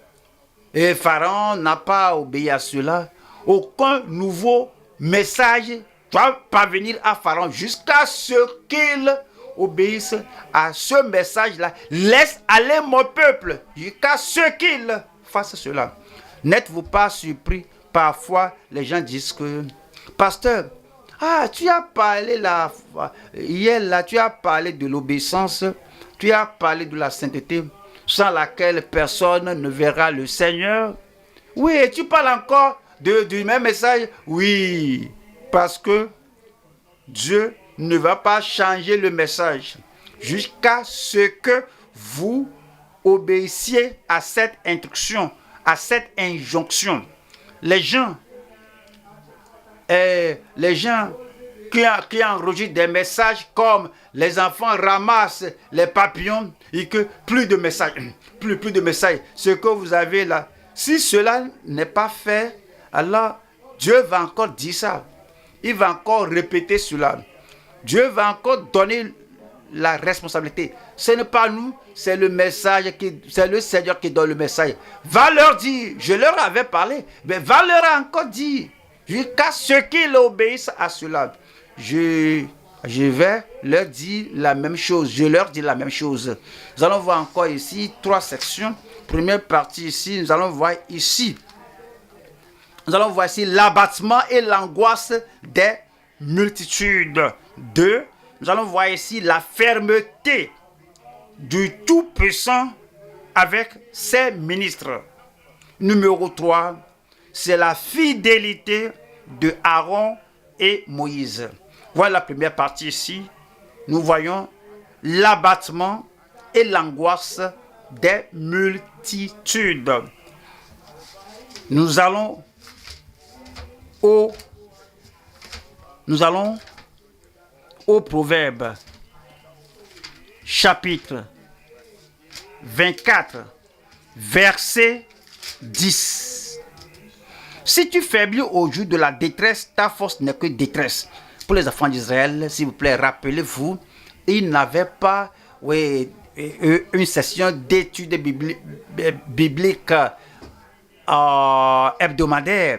Et Pharaon n'a pas obéi à cela. Aucun nouveau message doit parvenir à Pharaon jusqu'à ce qu'il obéisse à ce message-là. Laisse aller mon peuple jusqu'à ce qu'il fasse cela. N'êtes-vous pas surpris? Parfois, les gens disent que, pasteur, tu as parlé là, hier là, tu as parlé de l'obéissance, tu as parlé de la sainteté, sans laquelle personne ne verra le Seigneur. Oui, et tu parles encore du même message. Oui, parce que Dieu ne va pas changer le message jusqu'à ce que vous obéissiez à cette instruction, à cette injonction. Les gens qui enregistrent des messages comme les enfants ramassent les papillons et que plus de messages, plus de messages. Ce que vous avez là, si cela n'est pas fait, alors Dieu va encore dire ça. Il va encore répéter cela. Dieu va encore donner la responsabilité. Ce n'est pas nous, c'est le Seigneur qui donne le message. Va leur dire, je leur avais parlé, mais va leur encore dire, jusqu'à ce qu'ils obéissent à cela. Je vais leur dire la même chose. Je leur dis la même chose. Nous allons voir encore ici 3 sections. Première partie ici, nous allons voir ici. Nous allons voir ici l'abattement et l'angoisse des multitudes. 2. Nous allons voir ici la fermeté du Tout-Puissant avec ses ministres. Numéro 3, c'est la fidélité de Aaron et Moïse. Voilà la première partie ici. Nous voyons l'abattement et l'angoisse des multitudes. Nous allons au Proverbe, chapitre 24, verset 10. Si tu faiblis au jour de la détresse, ta force n'est que détresse. Pour les enfants d'Israël, s'il vous plaît, rappelez-vous, ils n'avaient pas une session d'études bibliques hebdomadaire.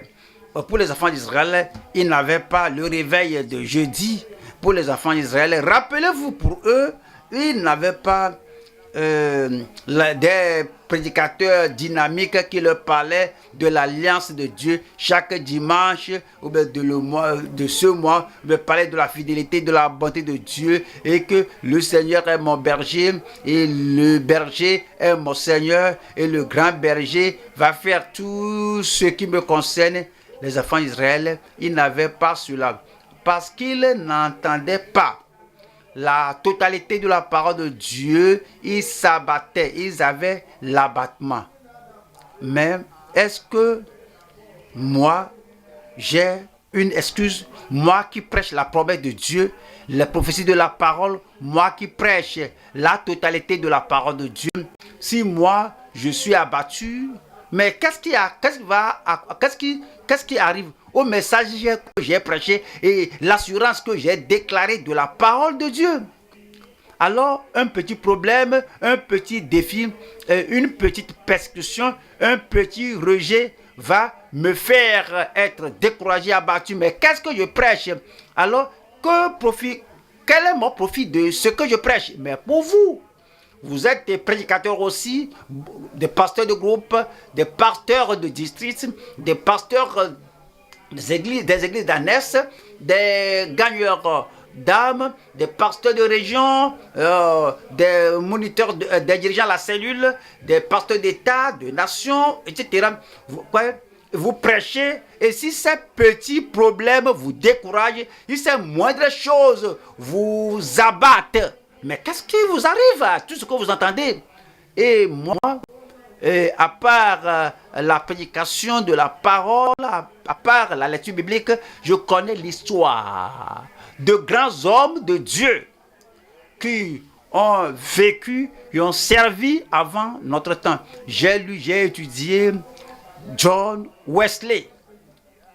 Pour les enfants d'Israël, ils n'avaient pas le réveil de jeudi. Pour les enfants d'Israël, rappelez-vous, pour eux, ils n'avaient pas des prédicateurs dynamiques qui leur parlaient de l'alliance de Dieu chaque dimanche ou bien de ce mois, parlaient de la fidélité, de la bonté de Dieu et que le Seigneur est mon berger et le berger est mon Seigneur et le grand berger va faire tout ce qui me concerne. Les enfants d'Israël, ils n'avaient pas cela parce qu'ils n'entendaient pas la totalité de la parole de Dieu. Ils s'abattaient, ils avaient l'abattement. Mais est-ce que moi, j'ai une excuse? Moi qui prêche la promesse de Dieu, la prophétie de la parole, moi qui prêche la totalité de la parole de Dieu, si moi, je suis abattu, mais qu'est-ce qui arrive au message que j'ai prêché et l'assurance que j'ai déclarée de la parole de Dieu? Alors, un petit problème, un petit défi, une petite persécution, un petit rejet va me faire être découragé, abattu. Mais qu'est-ce que je prêche? Alors, quel est mon profit de ce que je prêche? Mais pour vous, vous êtes des prédicateurs aussi, des pasteurs de groupe, des pasteurs de district, des pasteurs des églises d'Annès, des gagneurs d'âmes, des pasteurs de région, des moniteurs, des dirigeants de la cellule, des pasteurs d'État, de nations, etc. Vous prêchez et si ces petits problèmes vous découragent, si ces moindres choses vous abattent, mais qu'est-ce qui vous arrive à tout ce que vous entendez? Et moi, à part la prédication de la parole, à à part la lecture biblique, je connais l'histoire de grands hommes de Dieu qui ont vécu et ont servi avant notre temps. J'ai étudié John Wesley.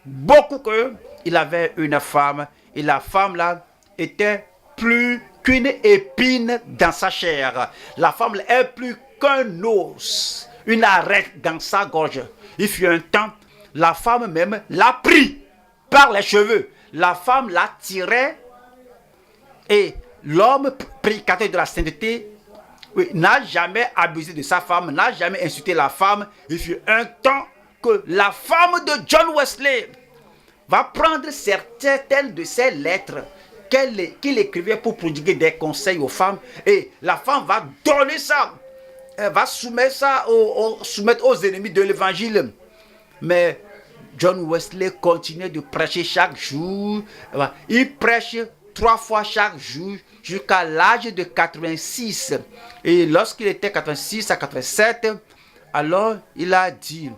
Beaucoup que il avait une femme et la femme là était plus qu'une épine dans sa chair. La femme là est plus qu'un os, une arête dans sa gorge. Il fut un temps, la femme même l'a pris par les cheveux. La femme l'a tiré et l'homme prédicateur de la sainteté n'a jamais abusé de sa femme, n'a jamais insulté la femme. Il fut un temps que la femme de John Wesley va prendre certaines de ses lettres qu'il écrivait pour prodiguer des conseils aux femmes et la femme va donner ça, elle va soumettre ça soumettre aux ennemis de l'évangile. Mais John Wesley continuait de prêcher chaque jour. Il prêche 3 fois chaque jour jusqu'à l'âge de 86. Et lorsqu'il était 86 à 87, alors il a dit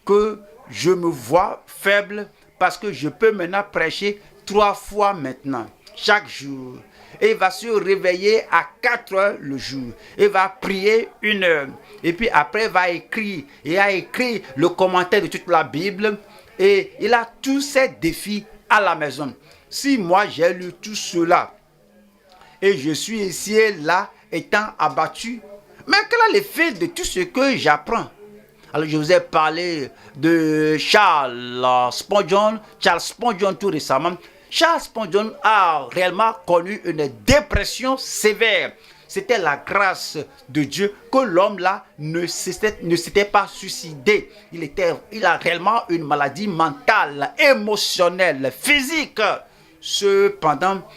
que je me vois faible parce que je peux maintenant prêcher 3 fois maintenant, chaque jour. Et il va se réveiller à 4 heures le jour. Il va prier 1 heure. Et puis après, il va écrire. Il a écrit le commentaire de toute la Bible. Et il a tous ces défis à la maison. Si moi j'ai lu tout cela et je suis ici et là étant abattu, mais quel est l'effet de tout ce que j'apprends? Alors je vous ai parlé de Charles Spurgeon tout récemment. Charles Spurgeon a réellement connu une dépression sévère. C'était la grâce de Dieu que l'homme là ne s'était pas suicidé. Il a réellement une maladie mentale, émotionnelle, physique. Cependant,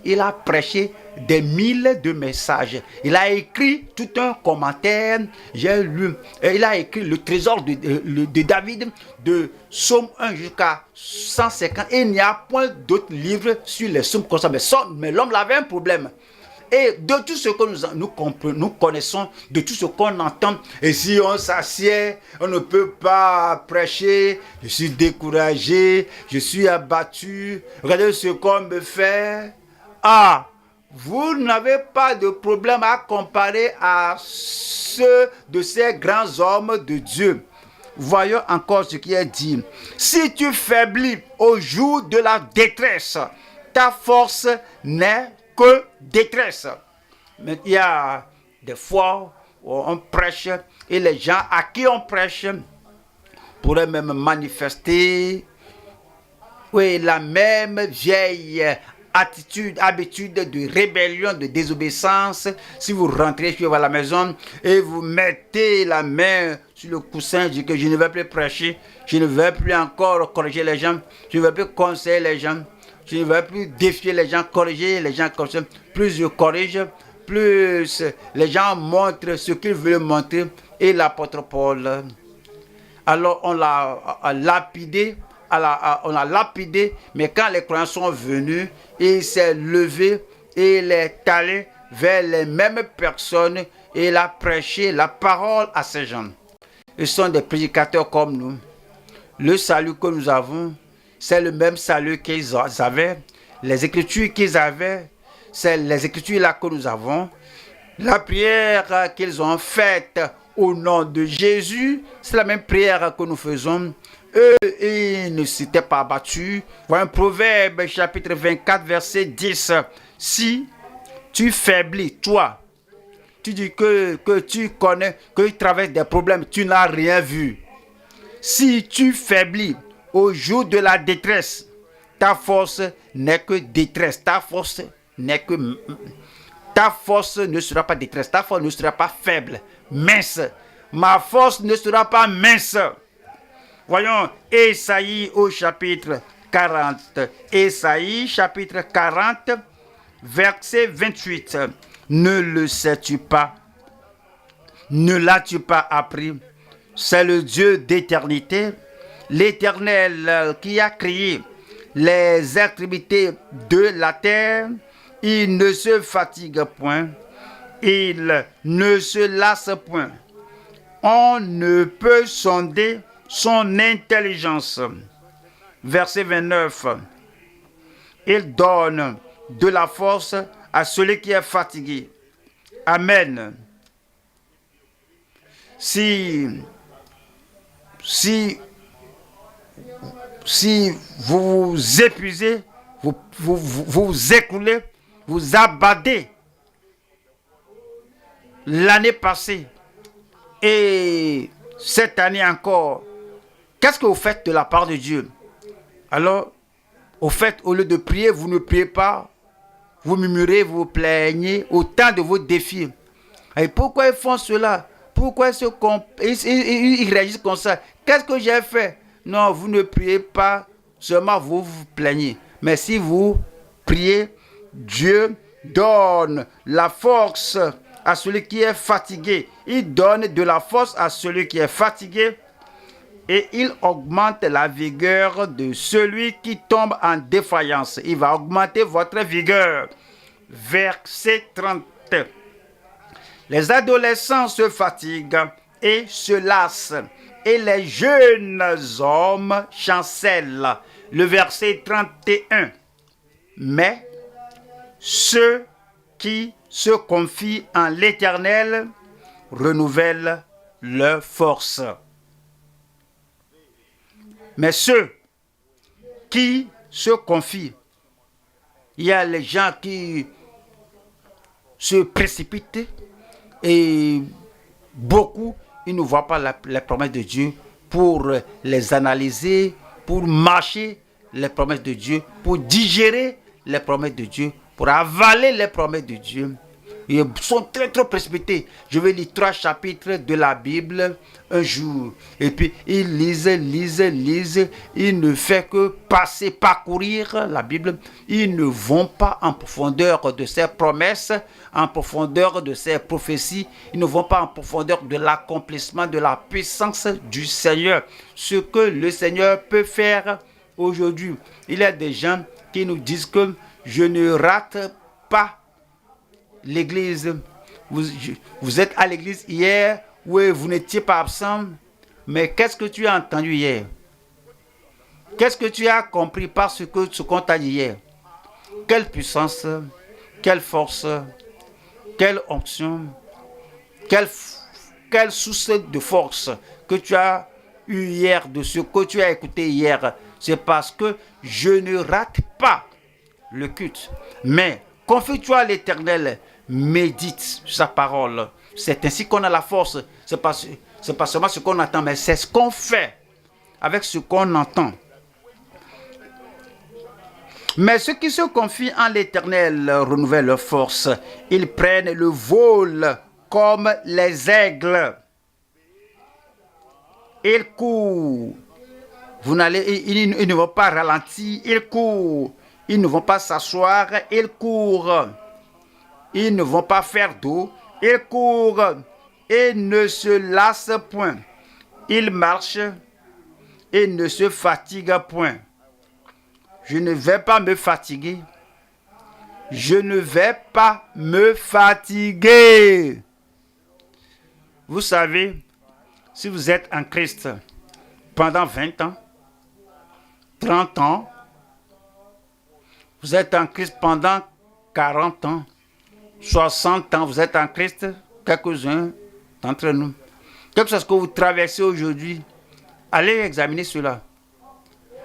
il a prêché des 1000 de messages. Il a écrit tout un commentaire. J'ai lu. Il a écrit le trésor de David de Psaume 1 jusqu'à 150. Et il n'y a point d'autres livres sur les psaumes comme ça. Mais l'homme avait un problème. Et de tout ce que nous connaissons, de tout ce qu'on entend, et si on s'assied, on ne peut pas prêcher, je suis découragé, je suis abattu, regardez ce qu'on me fait. Ah, vous n'avez pas de problème à comparer à ceux de ces grands hommes de Dieu. Voyons encore ce qui est dit. Si tu faiblis au jour de la détresse, ta force n'est que détresse. Mais il y a des fois où on prêche et les gens à qui on prêche pourraient même manifester la même vieille habitude de rébellion, de désobéissance. Si vous rentrez chez vous à la maison et vous mettez la main sur le coussin, dites que je ne vais plus prêcher, je ne vais plus encore corriger les gens, je ne vais plus conseiller les gens, je ne vais plus défier les gens, corriger les gens comme ça. Plus je corrige, plus les gens montrent ce qu'ils veulent montrer. Et l'apôtre Paul, alors on l'a lapidé, mais quand les croyants sont venus, il s'est levé et il est allé vers les mêmes personnes et il a prêché la parole à ces gens. Ils sont des prédicateurs comme nous. Le salut que nous avons, c'est le même salut qu'ils avaient. Les écritures qu'ils avaient, c'est les écritures là que nous avons. La prière qu'ils ont faite au nom de Jésus, c'est la même prière que nous faisons. Eux, ils ne s'étaient pas battus. Voyons Proverbe chapitre 24, verset 10. Si tu faiblis, toi, tu dis que tu connais, que tu traverses des problèmes, tu n'as rien vu. Si tu faiblis au jour de la détresse, ta force n'est que détresse. Ta force ne sera pas détresse. Ta force ne sera pas faible, mince. Ma force ne sera pas mince. Voyons Ésaïe au chapitre 40. Ésaïe chapitre 40, verset 28. Ne le sais-tu pas? Ne l'as-tu pas appris? C'est le Dieu d'éternité, l'Éternel qui a créé les extrémités de la terre. Il ne se fatigue point, il ne se lasse point. On ne peut sonder son intelligence. verset 29. Il donne de la force à celui qui est fatigué. Amen. Si vous vous épuisez, vous écoulez, vous abattez l'année passée et cette année encore, qu'est-ce que vous faites de la part de Dieu? Alors, au fait, au lieu de prier, vous ne priez pas, vous murmurez, vous vous plaignez autant de vos défis. Et pourquoi ils font cela? Pourquoi ils réagissent comme ça? Qu'est-ce que j'ai fait? Non, vous ne priez pas, seulement vous vous plaignez. Mais si vous priez, Dieu donne la force à celui qui est fatigué. Il donne de la force à celui qui est fatigué et il augmente la vigueur de celui qui tombe en défaillance. Il va augmenter votre vigueur. Verset 30. Les adolescents se fatiguent et se lassent, et les jeunes hommes chancellent. Le verset 31. Mais ceux qui se confient en l'Éternel renouvellent leur force. Mais ceux qui se confient, il y a les gens qui se précipitent et beaucoup, ils ne voient pas les promesses de Dieu pour les analyser, pour marcher les promesses de Dieu, pour digérer les promesses de Dieu, pour avaler les promesses de Dieu. Ils sont très précipités. Je vais lire 3 chapitres de la Bible un jour. Et puis, ils lisent. Ils ne font que parcourir la Bible. Ils ne vont pas en profondeur de ses promesses, en profondeur de ses prophéties. Ils ne vont pas en profondeur de l'accomplissement de la puissance du Seigneur. Ce que le Seigneur peut faire aujourd'hui. Il y a des gens qui nous disent que je ne rate pas l'église. Vous êtes à l'église hier, oui, vous n'étiez pas absent, mais qu'est-ce que tu as entendu hier? Qu'est-ce que tu as compris par ce qu'on t'a dit hier? Quelle puissance, quelle force, quelle onction, quelle source de force que tu as eu hier, de ce que tu as écouté hier? C'est parce que je ne rate pas le culte, mais confie-toi à l'Éternel, médite sa parole. C'est ainsi qu'on a la force. C'est pas seulement ce qu'on entend, mais c'est ce qu'on fait avec ce qu'on entend. Mais ceux qui se confient en l'Éternel renouvellent leur force. Ils prennent le vol comme les aigles. Ils courent. Ils ne vont pas ralentir. Ils courent. Ils ne vont pas s'asseoir. Ils courent. Ils ne vont pas faire dos, ils courent et ne se lassent point. Ils marchent et ne se fatiguent point. Je ne vais pas me fatiguer. Je ne vais pas me fatiguer. Vous savez, si vous êtes en Christ pendant 20 ans, 30 ans, vous êtes en Christ pendant 40 ans, 60 ans, vous êtes en Christ, quelques-uns d'entre nous. Quelque chose que vous traversez aujourd'hui, allez examiner cela.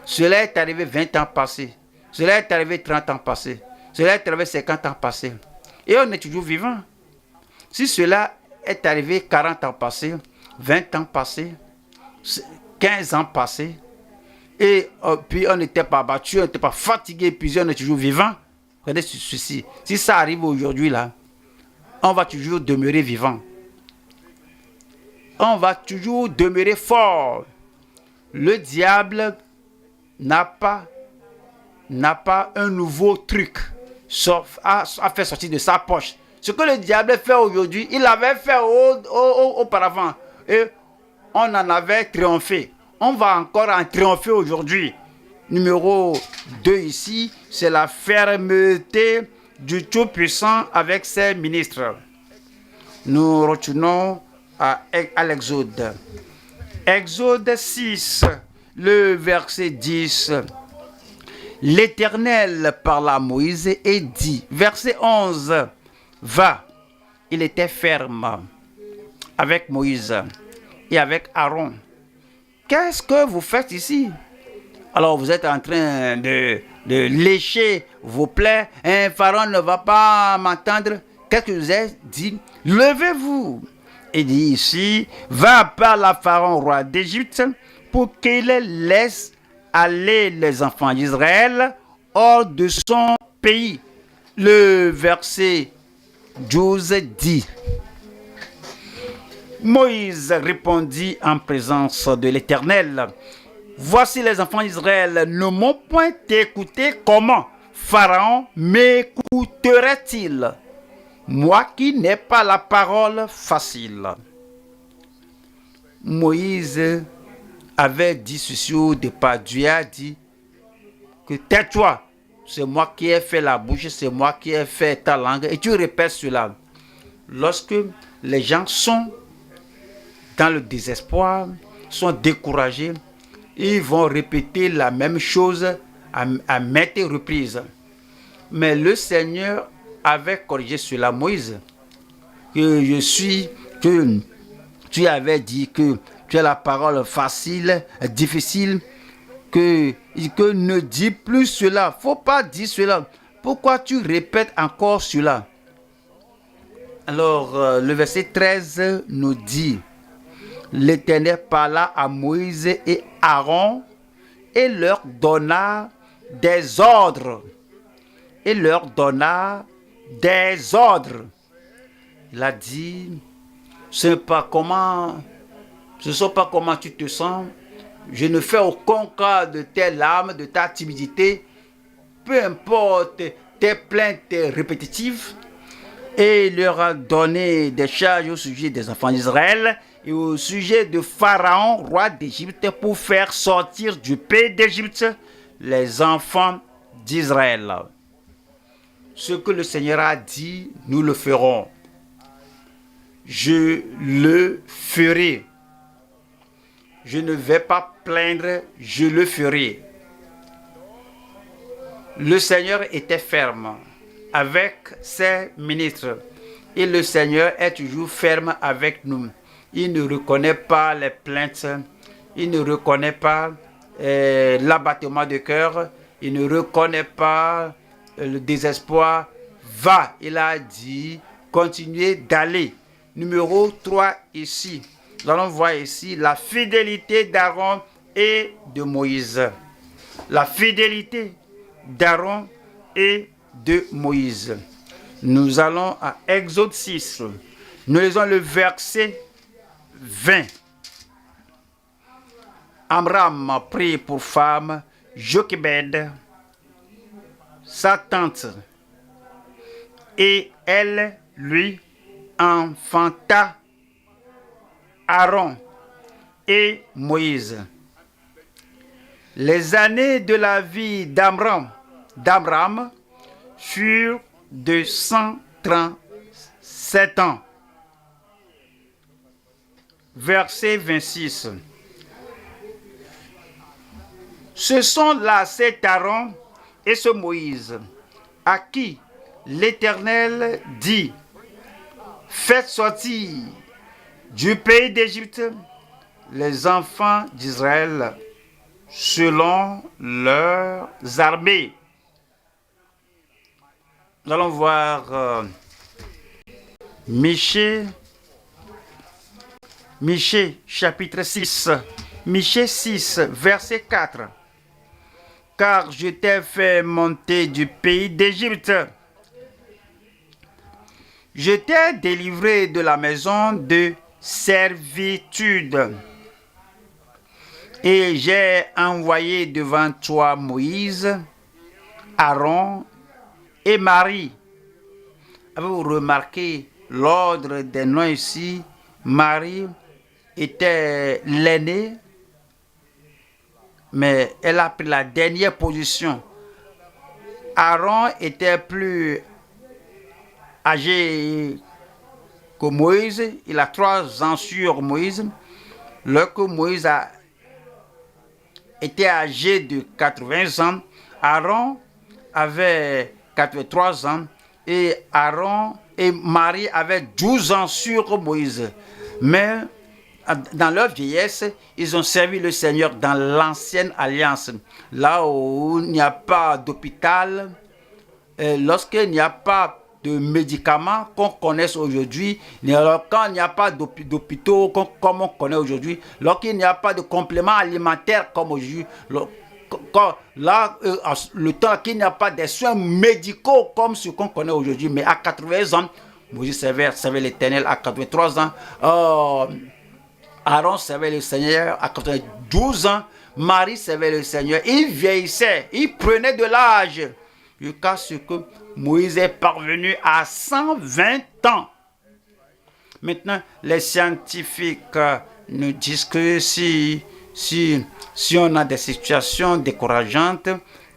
Cela est arrivé 20 ans passés. Cela est arrivé 30 ans passés. Cela est arrivé 50 ans passés. Et on est toujours vivant. Si cela est arrivé 40 ans passés, 20 ans passés, 15 ans passés, et puis on n'était pas battu, on n'était pas fatigué, puis on est toujours vivant. Regardez ceci. Si ça arrive aujourd'hui, là, on va toujours demeurer vivant. On va toujours demeurer fort. Le diable n'a pas un nouveau truc à faire sortir de sa poche. Ce que le diable fait aujourd'hui, il l'avait fait auparavant. Et on en avait triomphé. On va encore en triompher aujourd'hui. Numéro 2 ici, c'est la fermeté du Tout-Puissant avec ses ministres. Nous retournons à l'Exode. Exode 6, le verset 10. L'Éternel parla à Moïse et dit, verset 11, va. Il était ferme avec Moïse et avec Aaron. Qu'est-ce que vous faites ici? Alors vous êtes en train de lécher vos plaies. Un pharaon ne va pas m'entendre. Qu'est-ce que je vous ai dit? Levez-vous. Il dit ici, va parler à Pharaon, roi d'Égypte, pour qu'il laisse aller les enfants d'Israël hors de son pays. Le verset 12 dit, Moïse répondit en présence de l'Éternel, voici les enfants d'Israël ne m'ont point écouté, comment Pharaon m'écouterait-il, moi qui n'ai pas la parole facile? Moïse avait dit ceci au départ. Dieu a dit que tais-toi, c'est moi qui ai fait la bouche, c'est moi qui ai fait ta langue, et tu répètes cela. Lorsque les gens sont dans le désespoir, sont découragés, ils vont répéter la même chose à maintes reprises. Mais le Seigneur avait corrigé cela, Moïse, que tu avais dit que tu as la parole facile, difficile, que ne dis plus cela. Faut pas dire cela. Pourquoi tu répètes encore cela? Alors, le verset 13 nous dit, l'Éternel parla à Moïse et Aaron et leur donna des ordres. Il a dit, ce n'est pas comment tu te sens. Je ne fais aucun cas de tes larmes, de ta timidité. Peu importe tes plaintes répétitives. Et il leur a donné des charges au sujet des enfants d'Israël et au sujet de Pharaon, roi d'Égypte, pour faire sortir du pays d'Égypte les enfants d'Israël. Ce que le Seigneur a dit, nous le ferons. Je le ferai. Je ne vais pas plaindre, je le ferai. Le Seigneur était ferme avec ses ministres. Et le Seigneur est toujours ferme avec nous. Il ne reconnaît pas les plaintes. Il ne reconnaît pas l'abattement de cœur. Il ne reconnaît pas le désespoir. Va, il a dit, continuez d'aller. Numéro 3 ici. Nous allons voir ici la fidélité d'Aaron et de Moïse. La fidélité d'Aaron et de Moïse. Nous allons à Exode 6. Nous lisons le verset 20. Amram prit pour femme Jochebed, sa tante, et elle lui enfanta Aaron et Moïse. Les années de la vie d'Amram furent de 137 ans. Verset 26. Ce sont là cet Aaron et ce Moïse à qui l'Éternel dit, faites sortir du pays d'Égypte les enfants d'Israël selon leurs armées. Nous allons voir Michée chapitre 6. Michée 6, verset 4. Car je t'ai fait monter du pays d'Égypte. Je t'ai délivré de la maison de servitude. Et j'ai envoyé devant toi Moïse, Aaron et Marie. Avez-vous remarqué l'ordre des noms ici? Marie était l'aînée, mais elle a pris la dernière position. Aaron était plus âgé que Moïse. Il a 3 ans sur Moïse. Lorsque Moïse était âgé de 80 ans. Aaron avait 83 ans et Aaron et Marie avaient 12 ans sur Moïse. Mais dans leur vieillesse, ils ont servi le Seigneur dans l'ancienne alliance. Là où il n'y a pas d'hôpital, lorsqu'il n'y a pas de médicaments qu'on connaisse aujourd'hui, quand il n'y a pas d'hôpitaux comme on connaît aujourd'hui, lorsqu'il n'y a pas de compléments alimentaires comme aujourd'hui, le temps qu'il n'y a pas de soins médicaux comme ce qu'on connaît aujourd'hui, mais à 80 ans, Moïse servait l'Éternel. À 83 ans, Aaron servait le Seigneur. À 92 ans, Marie servait le Seigneur. Il vieillissait, il prenait de l'âge, jusqu'à ce que Moïse est parvenu à 120 ans. Maintenant, les scientifiques nous disent que si on a des situations décourageantes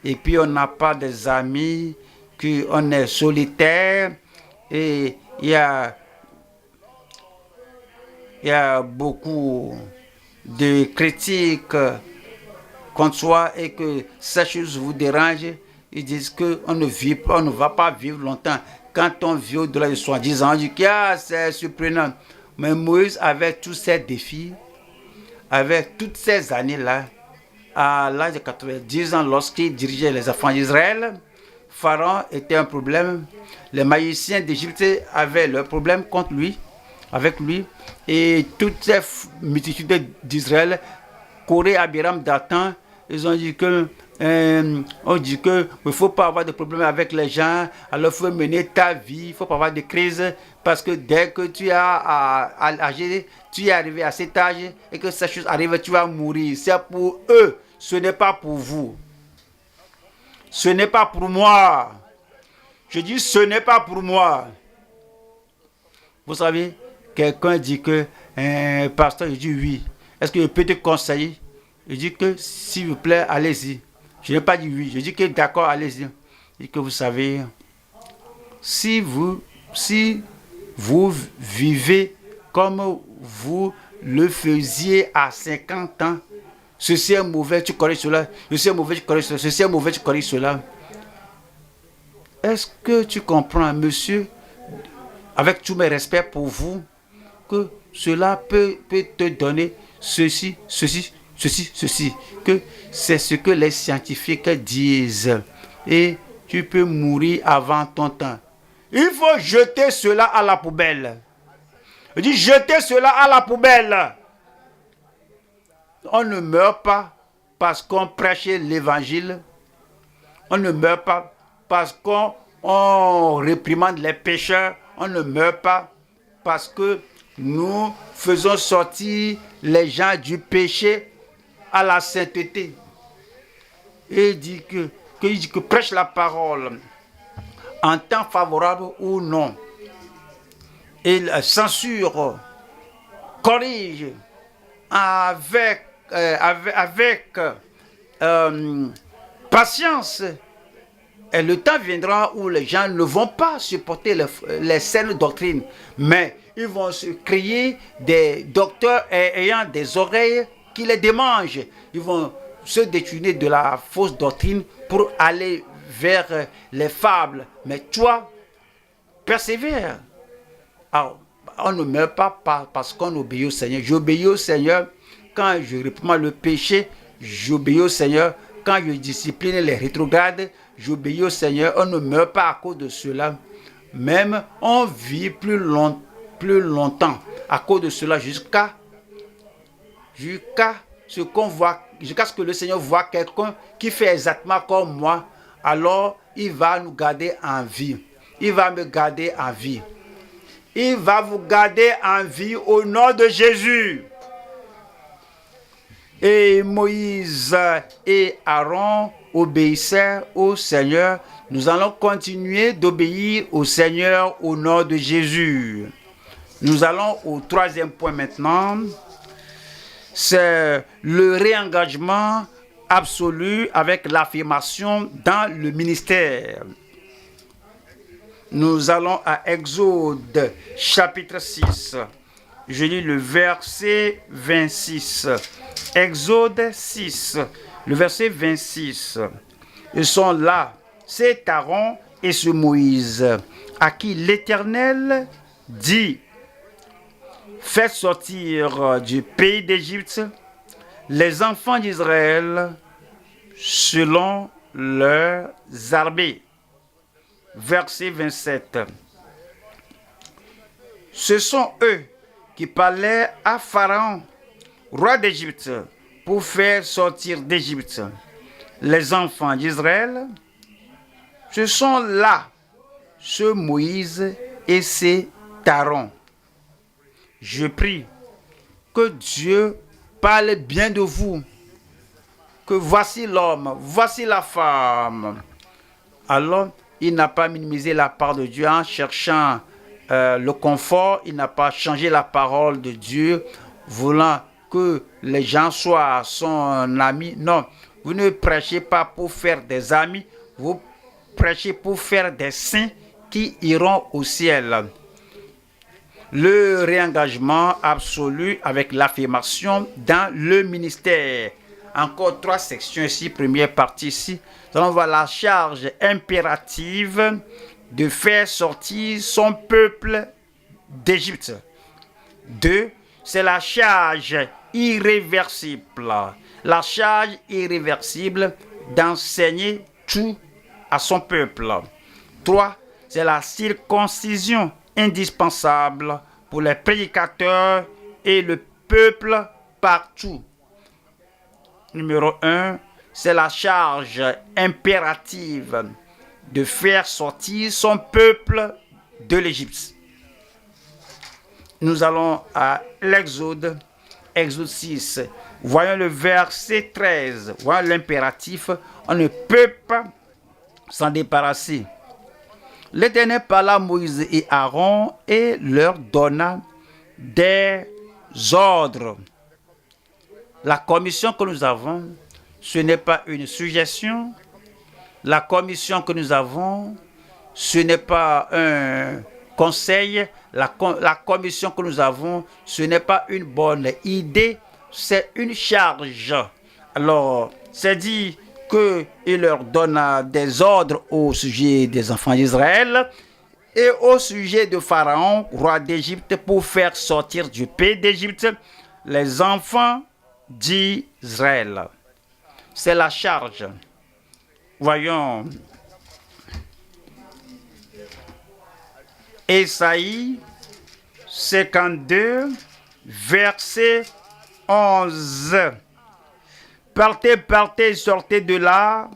et puis on n'a pas des amis, qu'on est solitaire, et il y a beaucoup de critiques contre soi et que ces choses vous dérangent, ils disent qu'on ne va pas vivre longtemps. Quand on vit au-delà de 70 ans, on dit que c'est surprenant. Mais Moïse avait tous ces défis, avec toutes ces années-là, à l'âge de 90 ans, lorsqu'il dirigeait les enfants d'Israël, Pharaon était un problème. Les magiciens d'Égypte avaient leurs problèmes avec lui. Et toutes ces multitudes d'Israël couraient à Abiram, Dathan. Ils ont dit que on dit que il ne faut pas avoir de problème avec les gens, alors il faut mener ta vie, il ne faut pas avoir de crise, parce que dès que tu es arrivé à cet âge et que ces choses arrivent, tu vas mourir. C'est pour eux, ce n'est pas pour vous. Ce n'est pas pour moi. Je dis, ce n'est pas pour moi. Vous savez, quelqu'un dit que, pasteur, je dis oui. Est-ce que je peux te conseiller? Je dis que, s'il vous plaît, allez-y. Je n'ai pas dit oui. Je dis que d'accord, allez-y. Et que vous savez, si vous vivez comme vous le faisiez à 50 ans, ceci est mauvais, tu corriges cela. Ceci est mauvais, tu corriges cela. Ceci est mauvais, tu corriges cela. Est-ce que tu comprends, monsieur, avec tous mes respects pour vous, que cela peut te donner ceci, que c'est ce que les scientifiques disent. Et tu peux mourir avant ton temps. Il faut jeter cela à la poubelle. Je dis jeter cela à la poubelle. On ne meurt pas parce qu'on prêche l'évangile. On ne meurt pas parce qu'on réprimande les pécheurs. On ne meurt pas parce que nous faisons sortir les gens du péché à la sainteté. Et il dit que prêche la parole en temps favorable ou non. Il censure, corrige avec patience. Et le temps viendra où les gens ne vont pas supporter les saines doctrines, mais ils vont se créer des docteurs ayant des oreilles qui les démangent. Ils vont se détourner de la fausse doctrine pour aller vers les fables. Mais toi, persévère. Alors, on ne meurt pas parce qu'on obéit au Seigneur. J'obéis au Seigneur quand je réprimande le péché. J'obéis au Seigneur quand je discipline les rétrogrades. J'obéis au Seigneur. On ne meurt pas à cause de cela. Même on vit plus longtemps à cause de cela jusqu'à ce qu'on voit, jusqu'à ce que le Seigneur voit quelqu'un qui fait exactement comme moi. Alors il va nous garder en vie. Il va me garder en vie. Il va vous garder en vie au nom de Jésus. Et Moïse et Aaron obéissaient au Seigneur. Nous allons continuer d'obéir au Seigneur au nom de Jésus. Nous allons au troisième point maintenant. C'est le réengagement absolu avec l'affirmation dans le ministère. Nous allons à Exode chapitre 6. Je lis le verset 26. Exode 6, Le verset 26. Ils sont là, c'est Aaron et ce Moïse, à qui l'Éternel dit: faites sortir du pays d'Égypte les enfants d'Israël selon leurs armées. Verset 27. Ce sont eux qui parlaient à Pharaon, roi d'Égypte, pour faire sortir d'Égypte les enfants d'Israël. Ce sont là ce Moïse et c'est Aaron. Je prie que Dieu parle bien de vous, que voici l'homme, voici la femme. Alors, il n'a pas minimisé la part de Dieu en cherchant le confort, il n'a pas changé la parole de Dieu, voulant que les gens soient son ami. Non, vous ne prêchez pas pour faire des amis, vous prêchez pour faire des saints qui iront au ciel. Le réengagement absolu avec l'affirmation dans le ministère. Encore 3 sections ici, première partie ici. Nous allons voir la charge impérative de faire sortir son peuple d'Égypte. 2, c'est la charge irréversible. La charge irréversible d'enseigner tout à son peuple. 3, c'est la circoncision indispensable pour les prédicateurs et le peuple partout. Numéro 1, c'est la charge impérative de faire sortir son peuple de l'Égypte. Nous allons à l'Exode, Exode 6. Voyons le verset 13. Voyons l'impératif. On ne peut pas s'en débarrasser. L'Éternel parla à Moïse et Aaron et leur donna des ordres. La commission que nous avons, ce n'est pas une suggestion. La commission que nous avons, ce n'est pas un conseil. La commission que nous avons, ce n'est pas une bonne idée, c'est une charge. Alors, c'est dit qu'il leur donne des ordres au sujet des enfants d'Israël et au sujet de Pharaon, roi d'Égypte, pour faire sortir du pays d'Égypte les enfants d'Israël. C'est la charge. Voyons. Ésaïe 52, verset 11. Partez, partez, sortez de là,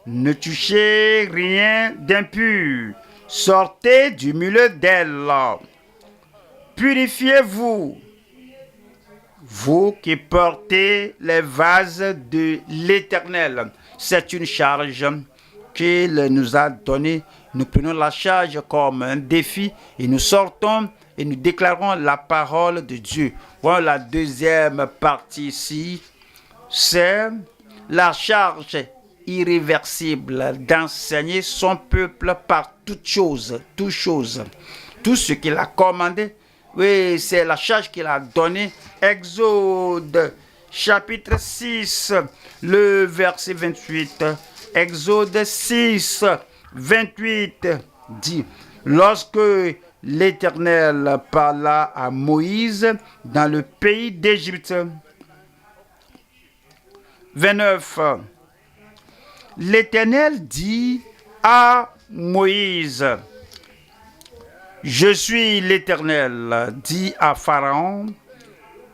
ne touchez rien d'impur, sortez du milieu d'elle. Purifiez-vous, vous qui portez les vases de l'Éternel. C'est une charge qu'il nous a donnée. Nous prenons la charge comme un défi et nous sortons et nous déclarons la parole de Dieu. Voilà la deuxième partie ici. C'est la charge irréversible d'enseigner son peuple par toutes choses, tout ce qu'il a commandé. Oui, c'est la charge qu'il a donnée. Exode chapitre 6, le verset 28. Exode 6, 28 dit: lorsque l'Éternel parla à Moïse dans le pays d'Égypte. 29. L'Éternel dit à Moïse: je suis l'Éternel, dit à Pharaon,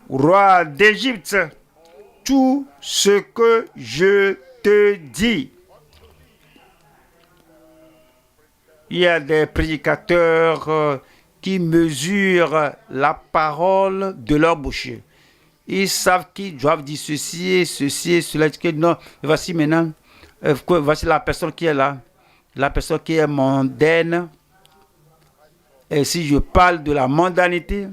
roi d'Égypte, tout ce que je te dis. Il y a des prédicateurs qui mesurent la parole de leur bouche. Ils savent qu'ils doivent dire ceci et cela. Non, voici maintenant, voici la personne qui est là, la personne qui est mondaine. Et si je parle de la mondanité,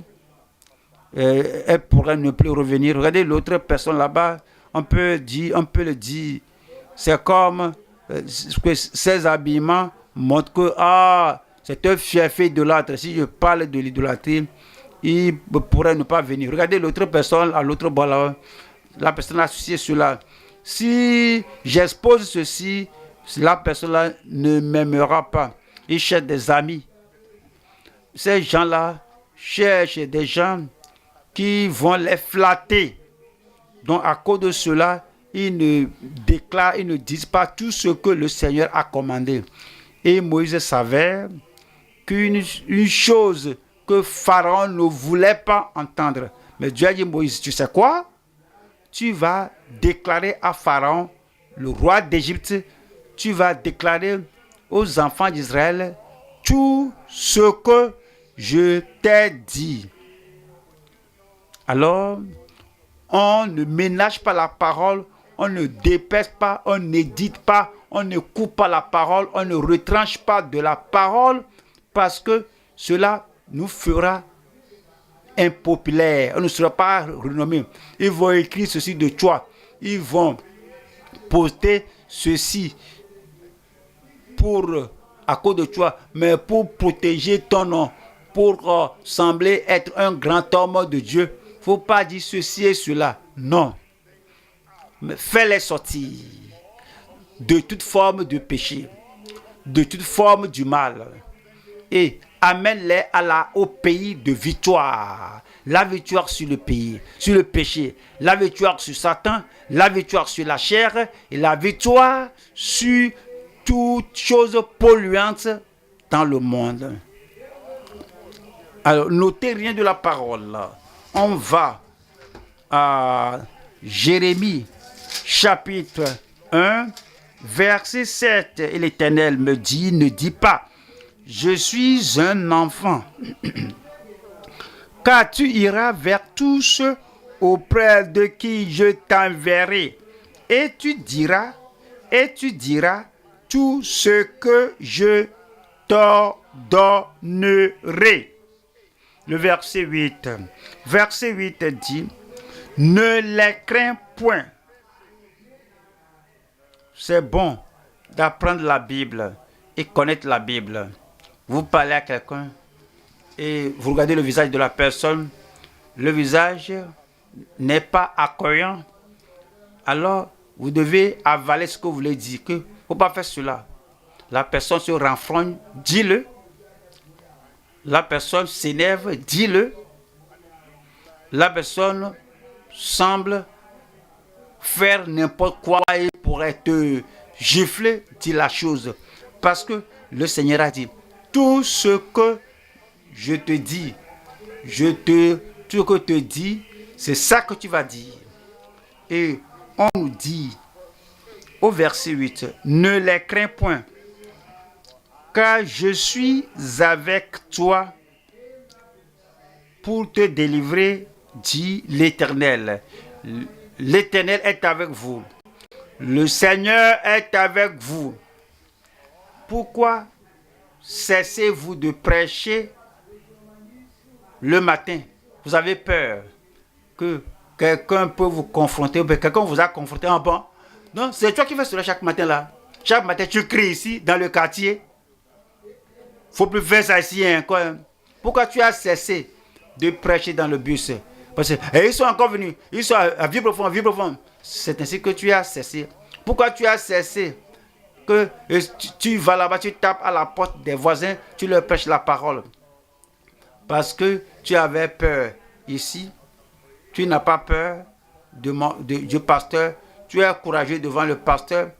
elle pourrait ne plus revenir. Regardez l'autre personne là-bas, on peut le dire. C'est comme que ces habillements montrent que c'est un fief idolâtre. Si je parle de l'idolâtrie, il pourrait ne pas venir. Regardez l'autre personne à l'autre bord là, la personne associée sur là. si j'expose ceci, la personne-là ne m'aimera pas. Il cherche des amis. Ces gens-là cherchent des gens qui vont les flatter. Donc à cause de cela, ils ne déclarent, ils ne disent pas tout ce que le Seigneur a commandé. Et Moïse savait qu'une chose que Pharaon ne voulait pas entendre. Mais Dieu a dit, Moïse, tu sais quoi? Tu vas déclarer à Pharaon, le roi d'Égypte, tu vas déclarer aux enfants d'Israël tout ce que je t'ai dit. Alors, on ne ménage pas la parole, on ne dépèse pas, on n'édite pas, on ne coupe pas la parole, on ne retranche pas de la parole parce que cela nous fera impopulaire. On ne sera pas renommé. Ils vont écrire ceci de toi. Ils vont poster ceci à cause de toi, mais pour protéger ton nom, pour sembler être un grand homme de Dieu. Il ne faut pas dire ceci et cela. Non. Mais fais-les sortir de toute forme de péché, de toute forme du mal. Et amène-les au pays de victoire. La victoire sur le pays, sur le péché. La victoire sur Satan, la victoire sur la chair et la victoire sur toute chose polluante dans le monde. Alors, notez rien de la parole. On va à Jérémie, chapitre 1, verset 7. Et l'Éternel me dit, ne dis pas, je suis un enfant, car tu iras vers tous auprès de qui je t'enverrai, et tu diras tout ce que je t'ordonnerai. Le verset 8. Verset 8 dit, ne les crains point. C'est bon d'apprendre la Bible et connaître la Bible. Vous parlez à quelqu'un et vous regardez le visage de la personne, le visage n'est pas accueillant, alors vous devez avaler ce que vous voulez dire. Il ne faut pas faire cela. La personne se renfrogne, dis-le. La personne s'énerve, dis-le. La personne semble faire n'importe quoi et pourrait te gifler, dis la chose. Parce que le Seigneur a dit, tout ce que je te dis, tout ce que je te dis, c'est ça que tu vas dire. Et on nous dit au verset 8, ne les crains point, car je suis avec toi pour te délivrer, dit l'Éternel. L'Éternel est avec vous. Le Seigneur est avec vous. Pourquoi cessez-vous de prêcher le matin? Vous avez peur que quelqu'un peut vous confronter, ou quelqu'un vous a confronté en bas. Non, c'est toi qui fais cela chaque matin là. Chaque matin, tu cries ici, dans le quartier. Faut plus faire ça ici. Hein, quoi. Pourquoi tu as cessé de prêcher dans le bus? Parce que ils sont encore venus. Ils sont à vie profonde. C'est ainsi que tu as cessé. Pourquoi tu as cessé? Que tu vas là-bas, tu tapes à la porte des voisins, tu leur prêches la parole. Parce que tu avais peur ici. Tu n'as pas peur du pasteur. Tu es courageux devant le pasteur.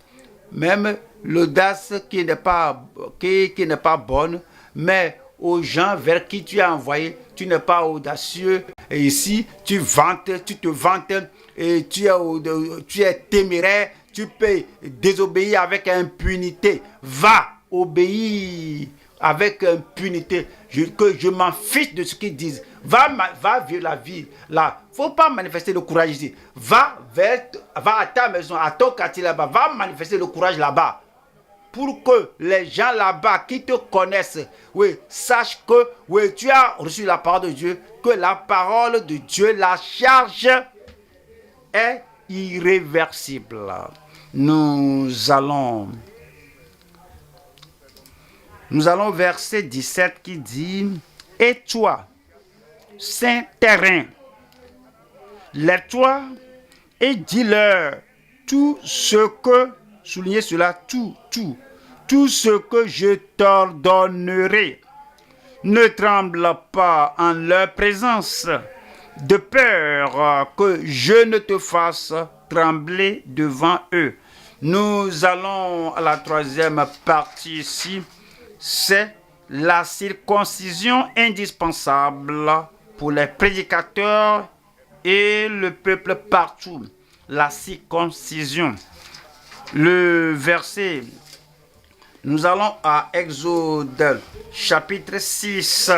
Même l'audace qui n'est pas bonne, mais aux gens vers qui tu as envoyé, tu n'es pas audacieux. Et ici, tu te vantes, et tu es téméraire, tu peux désobéir avec impunité. Va obéir avec impunité. Que je m'en fiche de ce qu'ils disent. Va vivre la vie là. Il ne faut pas manifester le courage ici. Va à ta maison, à ton quartier là-bas. Va manifester le courage là-bas. Pour que les gens là-bas qui te connaissent, oui, sachent que oui, tu as reçu la parole de Dieu, que la parole de Dieu, la charge est irréversible. Nous allons au verset 17 qui dit, et toi, saint terrain, lève-toi et dis-leur tout ce que, soulignez cela, tout ce que je t'ordonnerai. Ne tremble pas en leur présence, de peur que je ne te fasse trembler devant eux. Nous allons à la troisième partie ici, c'est la circoncision indispensable pour les prédicateurs et le peuple partout. La circoncision. Le verset, nous allons à Exode chapitre 6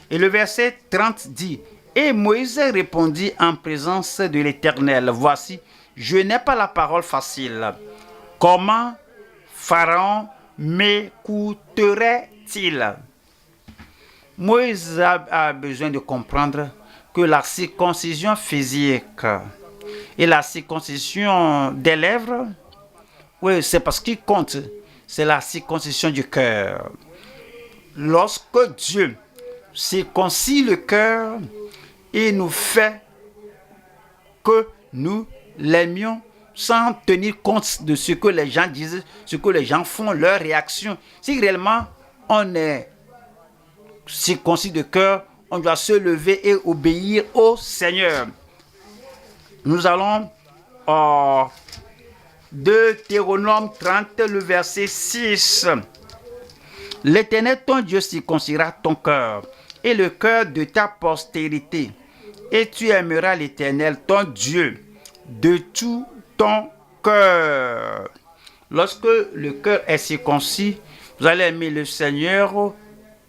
et le verset 30 dit: Et Moïse répondit en présence de l'Éternel: Voici, je n'ai pas la parole facile. Comment Pharaon m'écouterait-il? Moïse a besoin de comprendre que la circoncision physique et la circoncision des lèvres, oui, c'est parce qu'il compte, c'est la circoncision du cœur. Lorsque Dieu circoncit le cœur, il nous fait que nous l'aimions sans tenir compte de ce que les gens disent, ce que les gens font, leur réaction. Si réellement on est circoncis de cœur, on doit se lever et obéir au Seigneur. Nous allons en Deutéronome 30, le verset 6. L'Éternel, ton Dieu, circoncira ton cœur et le cœur de ta postérité. Et tu aimeras l'Éternel, ton Dieu, de tout ton cœur. Lorsque le cœur est circoncis, vous allez aimer le Seigneur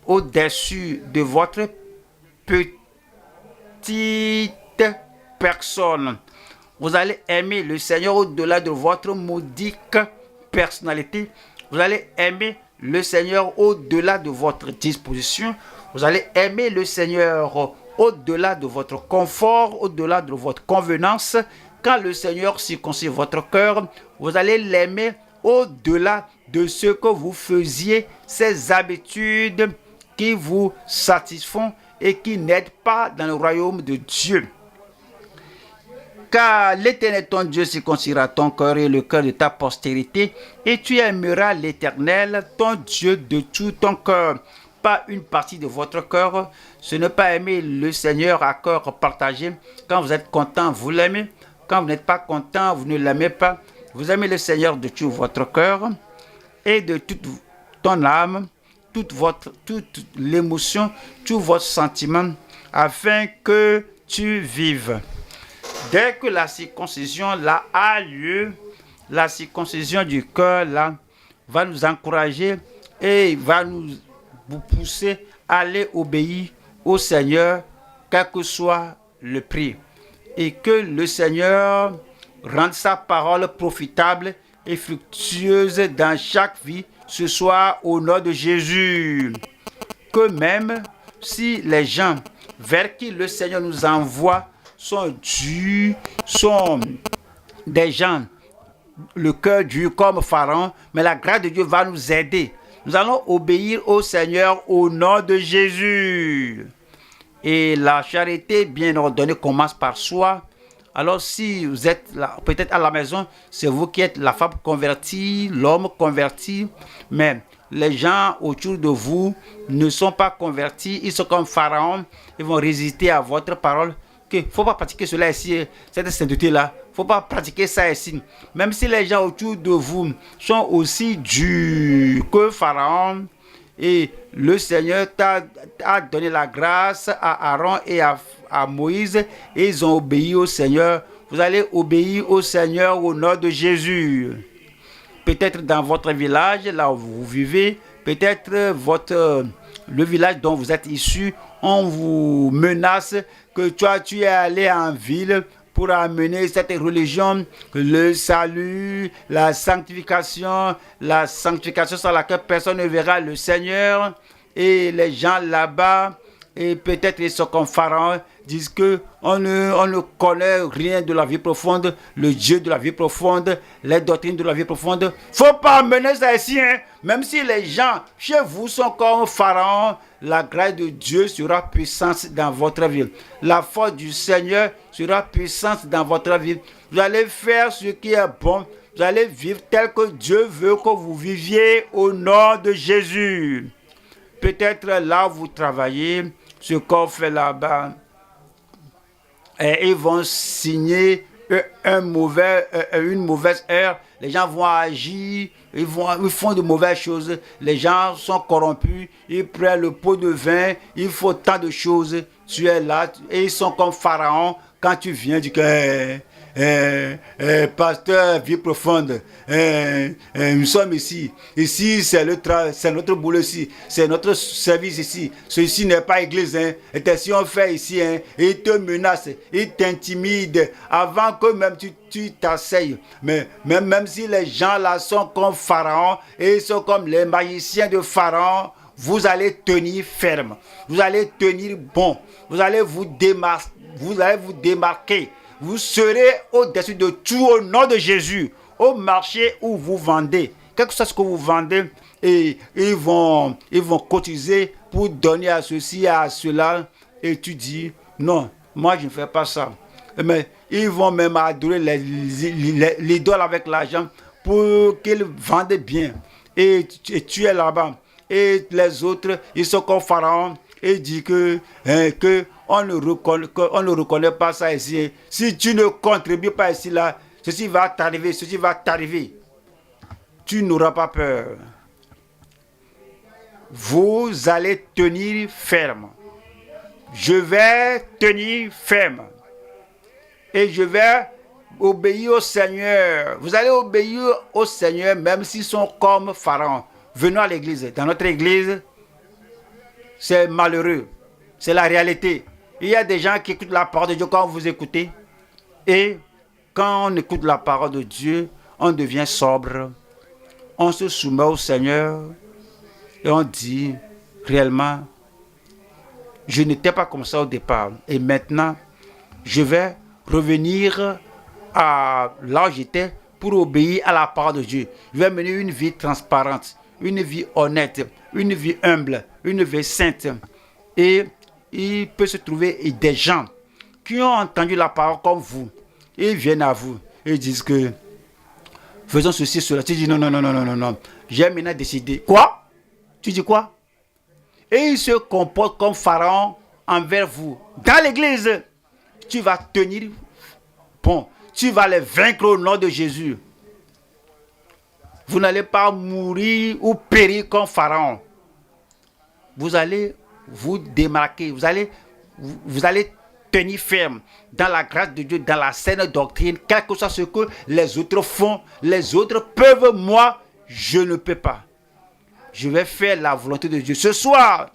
au-dessus de votre petite personne. Vous allez aimer le Seigneur au-delà de votre modique personnalité. Vous allez aimer le Seigneur au-delà de votre disposition. Vous allez aimer le Seigneur au-delà de votre confort, au-delà de votre convenance. Quand le Seigneur circoncit votre cœur, vous allez l'aimer au-delà de ce que vous faisiez, ces habitudes qui vous satisfont et qui n'aident pas dans le royaume de Dieu. Car l'Éternel ton Dieu circoncira ton cœur et le cœur de ta postérité, et tu aimeras l'Éternel ton Dieu de tout ton cœur. Pas une partie de votre cœur. Ce n'est pas aimer le Seigneur à cœur partagé. Quand vous êtes content, vous l'aimez. Quand vous n'êtes pas content, vous ne l'aimez pas. Vous aimez le Seigneur de tout votre cœur et de toute ton âme, toute l'émotion, tout votre sentiment, afin que tu vives. Dès que la circoncision là a lieu, la circoncision du cœur là va nous encourager et va nous pousser à aller obéir au Seigneur, quel que soit le prix. Et que le Seigneur rende sa parole profitable et fructueuse dans chaque vie, ce soir au nom de Jésus. Que même si les gens vers qui le Seigneur nous envoie sont durs, sont des gens, le cœur dur comme Pharaon, mais la grâce de Dieu va nous aider. Nous allons obéir au Seigneur au nom de Jésus. Et la charité bien ordonnée commence par soi. Alors si vous êtes là, peut-être à la maison, c'est vous qui êtes la femme convertie, l'homme converti, mais les gens autour de vous ne sont pas convertis, ils sont comme Pharaon, ils vont résister à votre parole. Il ne faut pas pratiquer cela ici, cette sainteté-là. Il ne faut pas pratiquer ça ici. Même si les gens autour de vous sont aussi durs que Pharaon, et le Seigneur a donné la grâce à Aaron et à Moïse, et ils ont obéi au Seigneur. Vous allez obéir au Seigneur au nom de Jésus. Peut-être dans votre village, là où vous vivez, peut-être le village dont vous êtes issu, on vous menace que toi tu es allé en ville pour amener cette religion, le salut, la sanctification sans laquelle personne ne verra le Seigneur. Et les gens là-bas Et peut-être ils sont comme Pharaon, disent que on ne connaît rien de la vie profonde, le Dieu de la vie profonde, les doctrines de la vie profonde. Faut pas amener ça ici, hein. Même si les gens chez vous sont comme Pharaon, la grâce de Dieu sera puissante dans votre vie. La force du Seigneur sera puissante dans votre vie. Vous allez faire ce qui est bon. Vous allez vivre tel que Dieu veut que vous viviez au nom de Jésus. Peut-être là où vous travaillez, ce qu'on fait là-bas, et ils vont signer une mauvaise heure. Les gens vont agir, ils font de mauvaises choses. Les gens sont corrompus, ils prennent le pot de vin, il faut tant de choses. Tu es là et ils sont comme Pharaon. Quand tu viens du cœur, pasteur, vie profonde, nous sommes ici. Ici, c'est notre boulot ici. C'est notre service ici. Ceci n'est pas église. Hein. Et si on fait ici, hein, ils te menacent, ils t'intimident avant que même tu t'asseyes. Mais même si les gens là sont comme Pharaon et ils sont comme les magiciens de Pharaon, vous allez tenir ferme. Vous allez tenir bon. Vous allez vous démarquer. Vous serez au-dessus de tout au nom de Jésus. Au marché où vous vendez, quel que soit ce que vous vendez, et ils vont cotiser pour donner à ceci, à cela. Et tu dis, non, moi je ne fais pas ça. Mais ils vont même adorer l'idole avec l'argent pour qu'ils vendent bien. Et tu es là-bas. Et les autres, ils sont comme Pharaon. Et dit que on ne reconnaît pas ça ici. Si tu ne contribues pas ici, là, ceci va t'arriver. Tu n'auras pas peur. Vous allez tenir ferme. Je vais tenir ferme. Et je vais obéir au Seigneur. Vous allez obéir au Seigneur même s'ils sont comme Pharaon. Venons à l'église. Dans notre église, c'est malheureux. C'est la réalité. Il y a des gens qui écoutent la parole de Dieu quand vous écoutez. Et quand on écoute la parole de Dieu, on devient sobre. On se soumet au Seigneur. Et on dit, réellement, je n'étais pas comme ça au départ. Et maintenant, je vais revenir à là où j'étais pour obéir à la parole de Dieu. Je vais mener une vie transparente, une vie honnête, une vie humble, une vie sainte. Et il peut se trouver des gens qui ont entendu la parole comme vous. Ils viennent à vous et disent que faisons ceci, cela. Tu dis non. J'ai maintenant décidé. Quoi? Tu dis quoi? Et ils se comportent comme Pharaon envers vous. Dans l'église, tu vas tenir bon. Tu vas les vaincre au nom de Jésus. Vous n'allez pas mourir ou périr comme Pharaon. Vous allez vous démarquer. Vous allez tenir ferme dans la grâce de Dieu, dans la saine doctrine, quel que soit ce que les autres font. Les autres peuvent, moi, je ne peux pas. Je vais faire la volonté de Dieu. Ce soir,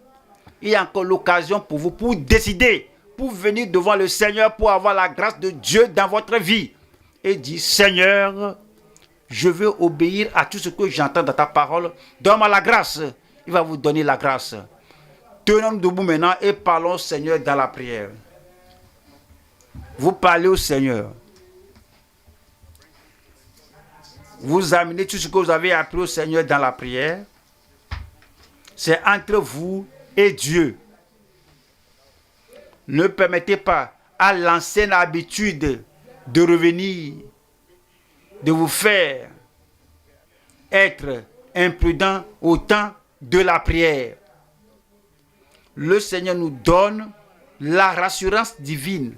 il y a encore l'occasion pour vous, pour décider, pour venir devant le Seigneur, pour avoir la grâce de Dieu dans votre vie. Et dire, Seigneur, je veux obéir à tout ce que j'entends dans ta parole. Donne-moi la grâce. Il va vous donner la grâce. Tenons-nous debout maintenant et parlons au Seigneur dans la prière. Vous parlez au Seigneur. Vous amenez tout ce que vous avez appris au Seigneur dans la prière. C'est entre vous et Dieu. Ne permettez pas à l'ancienne habitude de revenir, de vous faire être imprudent au temps de la prière. Le Seigneur nous donne la rassurance divine.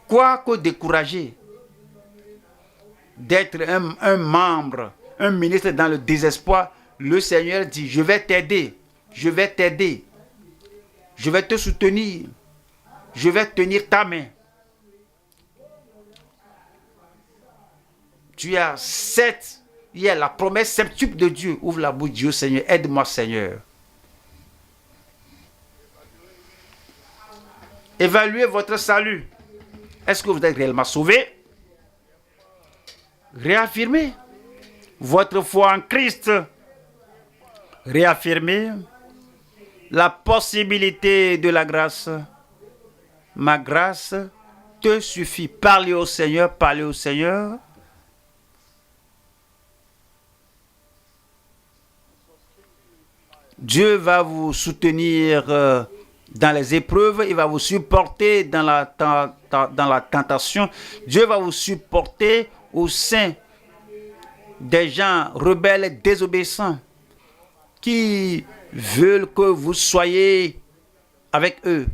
Quoique découragé d'être un membre, un ministre dans le désespoir, le Seigneur dit, je vais t'aider, je vais t'aider, je vais te soutenir, je vais tenir ta main. Tu as il y a la promesse septuple de Dieu. Ouvre la bouche, Dieu Seigneur, aide-moi Seigneur. Évaluez votre salut. Est-ce que vous êtes réellement sauvé? Réaffirmez votre foi en Christ. Réaffirmez la possibilité de la grâce. Ma grâce te suffit. Parlez au Seigneur, parlez au Seigneur. Dieu va vous soutenir dans les épreuves, il va vous supporter dans la tentation. Dieu va vous supporter au sein des gens rebelles et désobéissants qui veulent que vous soyez avec eux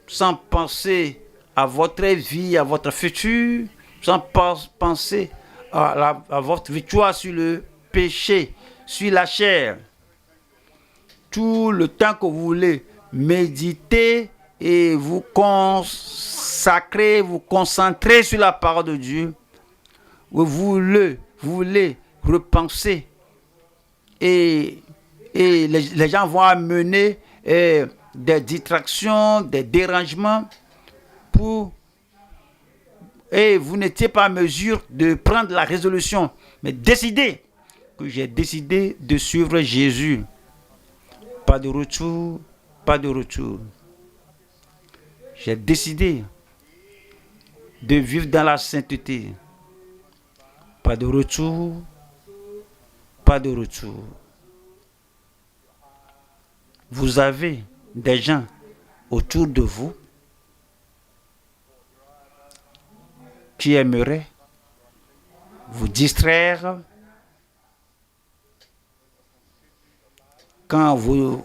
sans penser à votre vie, à votre futur, sans penser à votre victoire sur le péché, sur la chair. Tout le temps que vous voulez méditer et vous consacrer, vous concentrer sur la parole de Dieu. Vous voulez repenser et les gens vont amener des distractions, des dérangements et vous n'étiez pas en mesure de prendre la résolution, mais décidez que j'ai décidé de suivre Jésus. Pas de retour, pas de retour. J'ai décidé de vivre dans la sainteté. Pas de retour, pas de retour. Vous avez des gens autour de vous qui aimeraient vous distraire quand vous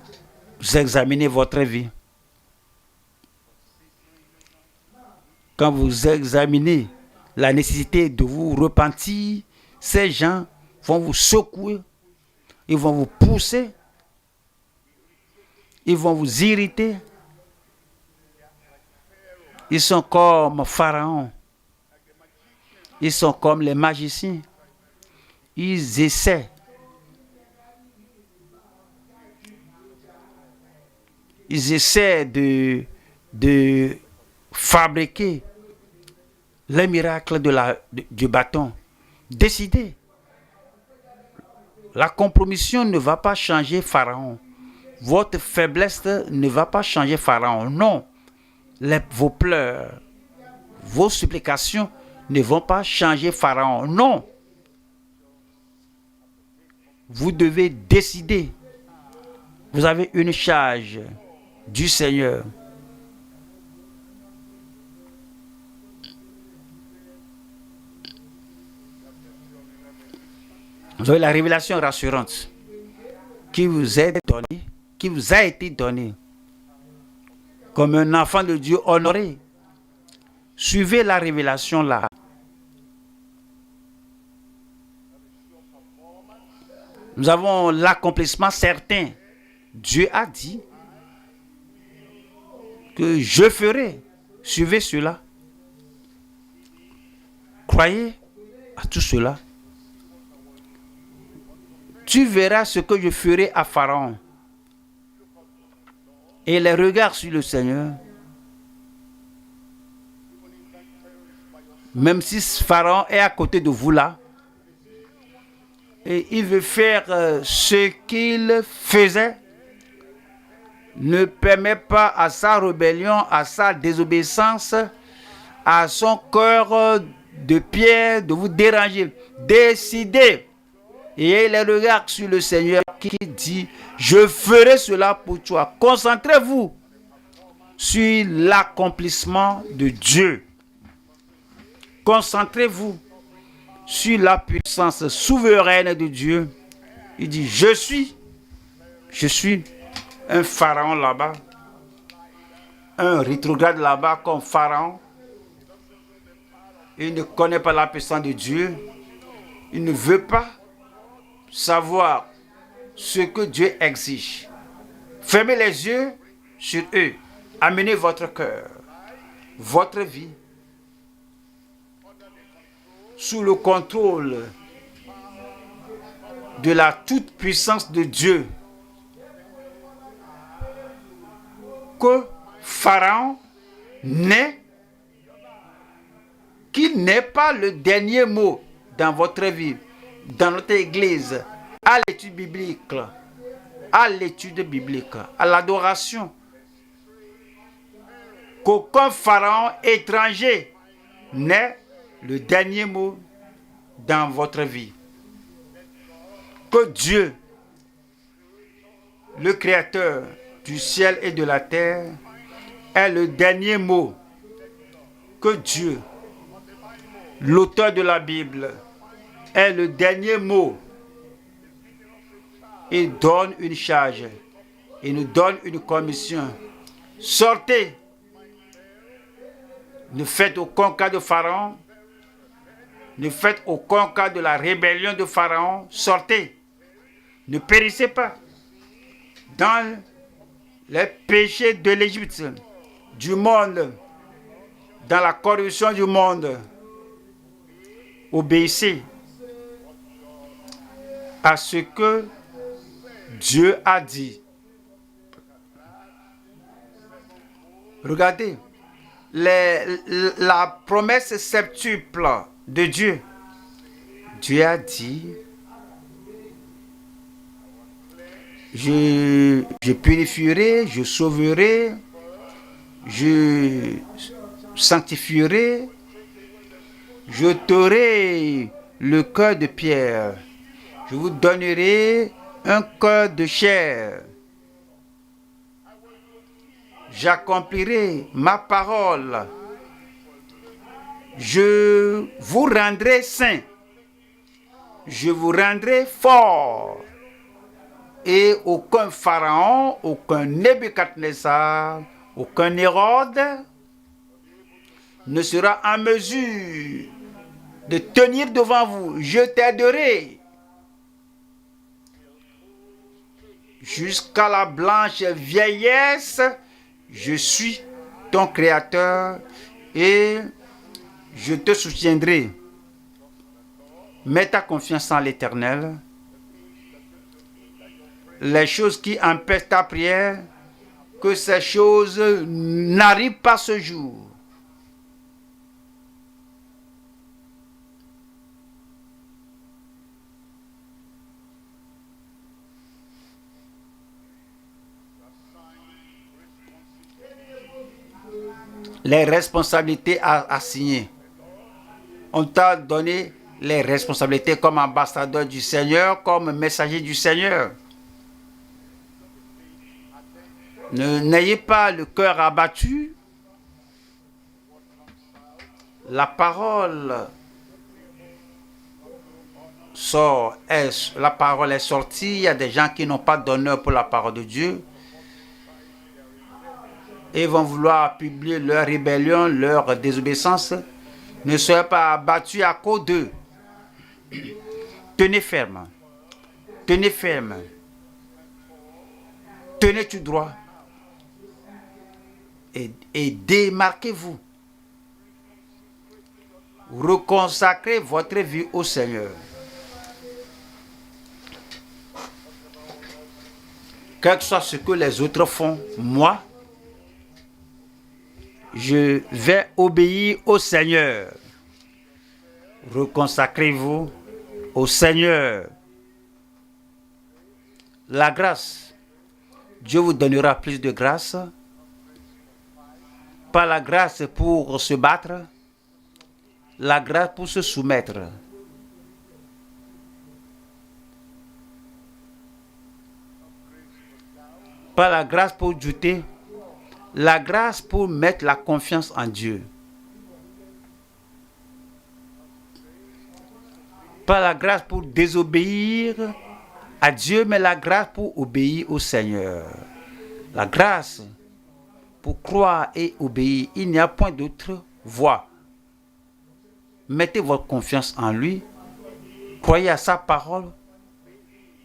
examinez votre vie. Quand vous examinez la nécessité de vous repentir, ces gens vont vous secouer, ils vont vous pousser, ils vont vous irriter. Ils sont comme Pharaon. Ils sont comme les magiciens. Ils essaient de fabriquer les miracles du bâton. Décidez. La compromission ne va pas changer Pharaon. Votre faiblesse ne va pas changer Pharaon. Non. Vos pleurs, vos supplications ne vont pas changer Pharaon. Non. Vous devez décider. Vous avez une charge du Seigneur. Vous avez la révélation rassurante qui vous a été donnée comme un enfant de Dieu honoré. Suivez la révélation là. Nous avons l'accomplissement certain. Dieu a dit que je ferai. Suivez cela. Croyez à tout cela. Tu verras ce que je ferai à Pharaon. Et les regards sur le Seigneur. Même si Pharaon est à côté de vous là, et il veut faire ce qu'il faisait, ne permet pas à sa rébellion, à sa désobéissance, à son cœur de pierre de vous déranger. Décidez. Et les regards sur le Seigneur qui dit, je ferai cela pour toi. Concentrez-vous sur l'accomplissement de Dieu. Concentrez-vous sur la puissance souveraine de Dieu. Il dit, je suis un pharaon là-bas, un rétrograde là-bas comme pharaon. Il ne connaît pas la puissance de Dieu. Il ne veut pas savoir ce que Dieu exige. Fermez les yeux sur eux. Amenez votre cœur, votre vie sous le contrôle de la toute-puissance de Dieu. Que Pharaon qu'il n'ait pas le dernier mot dans votre vie, dans notre église, à l'étude biblique, à l'étude biblique, à l'adoration. Qu'aucun pharaon étranger n'ait le dernier mot dans votre vie. Que Dieu, le Créateur du ciel et de la terre, ait le dernier mot. Que Dieu, l'auteur de la Bible, ait le dernier mot. Il donne une charge. Il nous donne une commission. Sortez. Ne faites aucun cas de Pharaon. Ne faites aucun cas de la rébellion de Pharaon. Sortez. Ne périssez pas dans les péchés de l'Égypte, du monde, dans la corruption du monde. Obéissez à ce que Dieu a dit. Regardez, la promesse septuple de Dieu. Dieu a dit, je purifierai, je sauverai, je sanctifierai, je t'aurai le cœur de pierre, je vous donnerai un cœur de chair. J'accomplirai ma parole. Je vous rendrai saint. Je vous rendrai fort. Et aucun pharaon, aucun Nebuchadnezzar, aucun Hérode ne sera en mesure de tenir devant vous. Je t'aiderai jusqu'à la blanche vieillesse. Je suis ton Créateur et je te soutiendrai. Mets ta confiance en l'Éternel. Les choses qui empêchent ta prière, que ces choses n'arrivent pas ce jour. Les responsabilités assignées. On t'a donné les responsabilités comme ambassadeur du Seigneur, comme messager du Seigneur. N'ayez pas le cœur abattu. La parole sort, la parole est sortie. Il y a des gens qui n'ont pas d'honneur pour la parole de Dieu. Et vont vouloir publier leur rébellion, leur désobéissance. Ne soyez pas abattus à cause d'eux. Tenez ferme. Tenez ferme. Tenez tout droit. Et démarquez-vous. Reconsacrez votre vie au Seigneur. Quel que soit ce que les autres font, moi, je vais obéir au Seigneur. Reconsacrez-vous au Seigneur. La grâce. Dieu vous donnera plus de grâce. Pas la grâce pour se battre. La grâce pour se soumettre. Pas la grâce pour douter. La grâce pour mettre la confiance en Dieu. Pas la grâce pour désobéir à Dieu, mais la grâce pour obéir au Seigneur. La grâce pour croire et obéir. Il n'y a point d'autre voie. Mettez votre confiance en lui. Croyez à sa parole.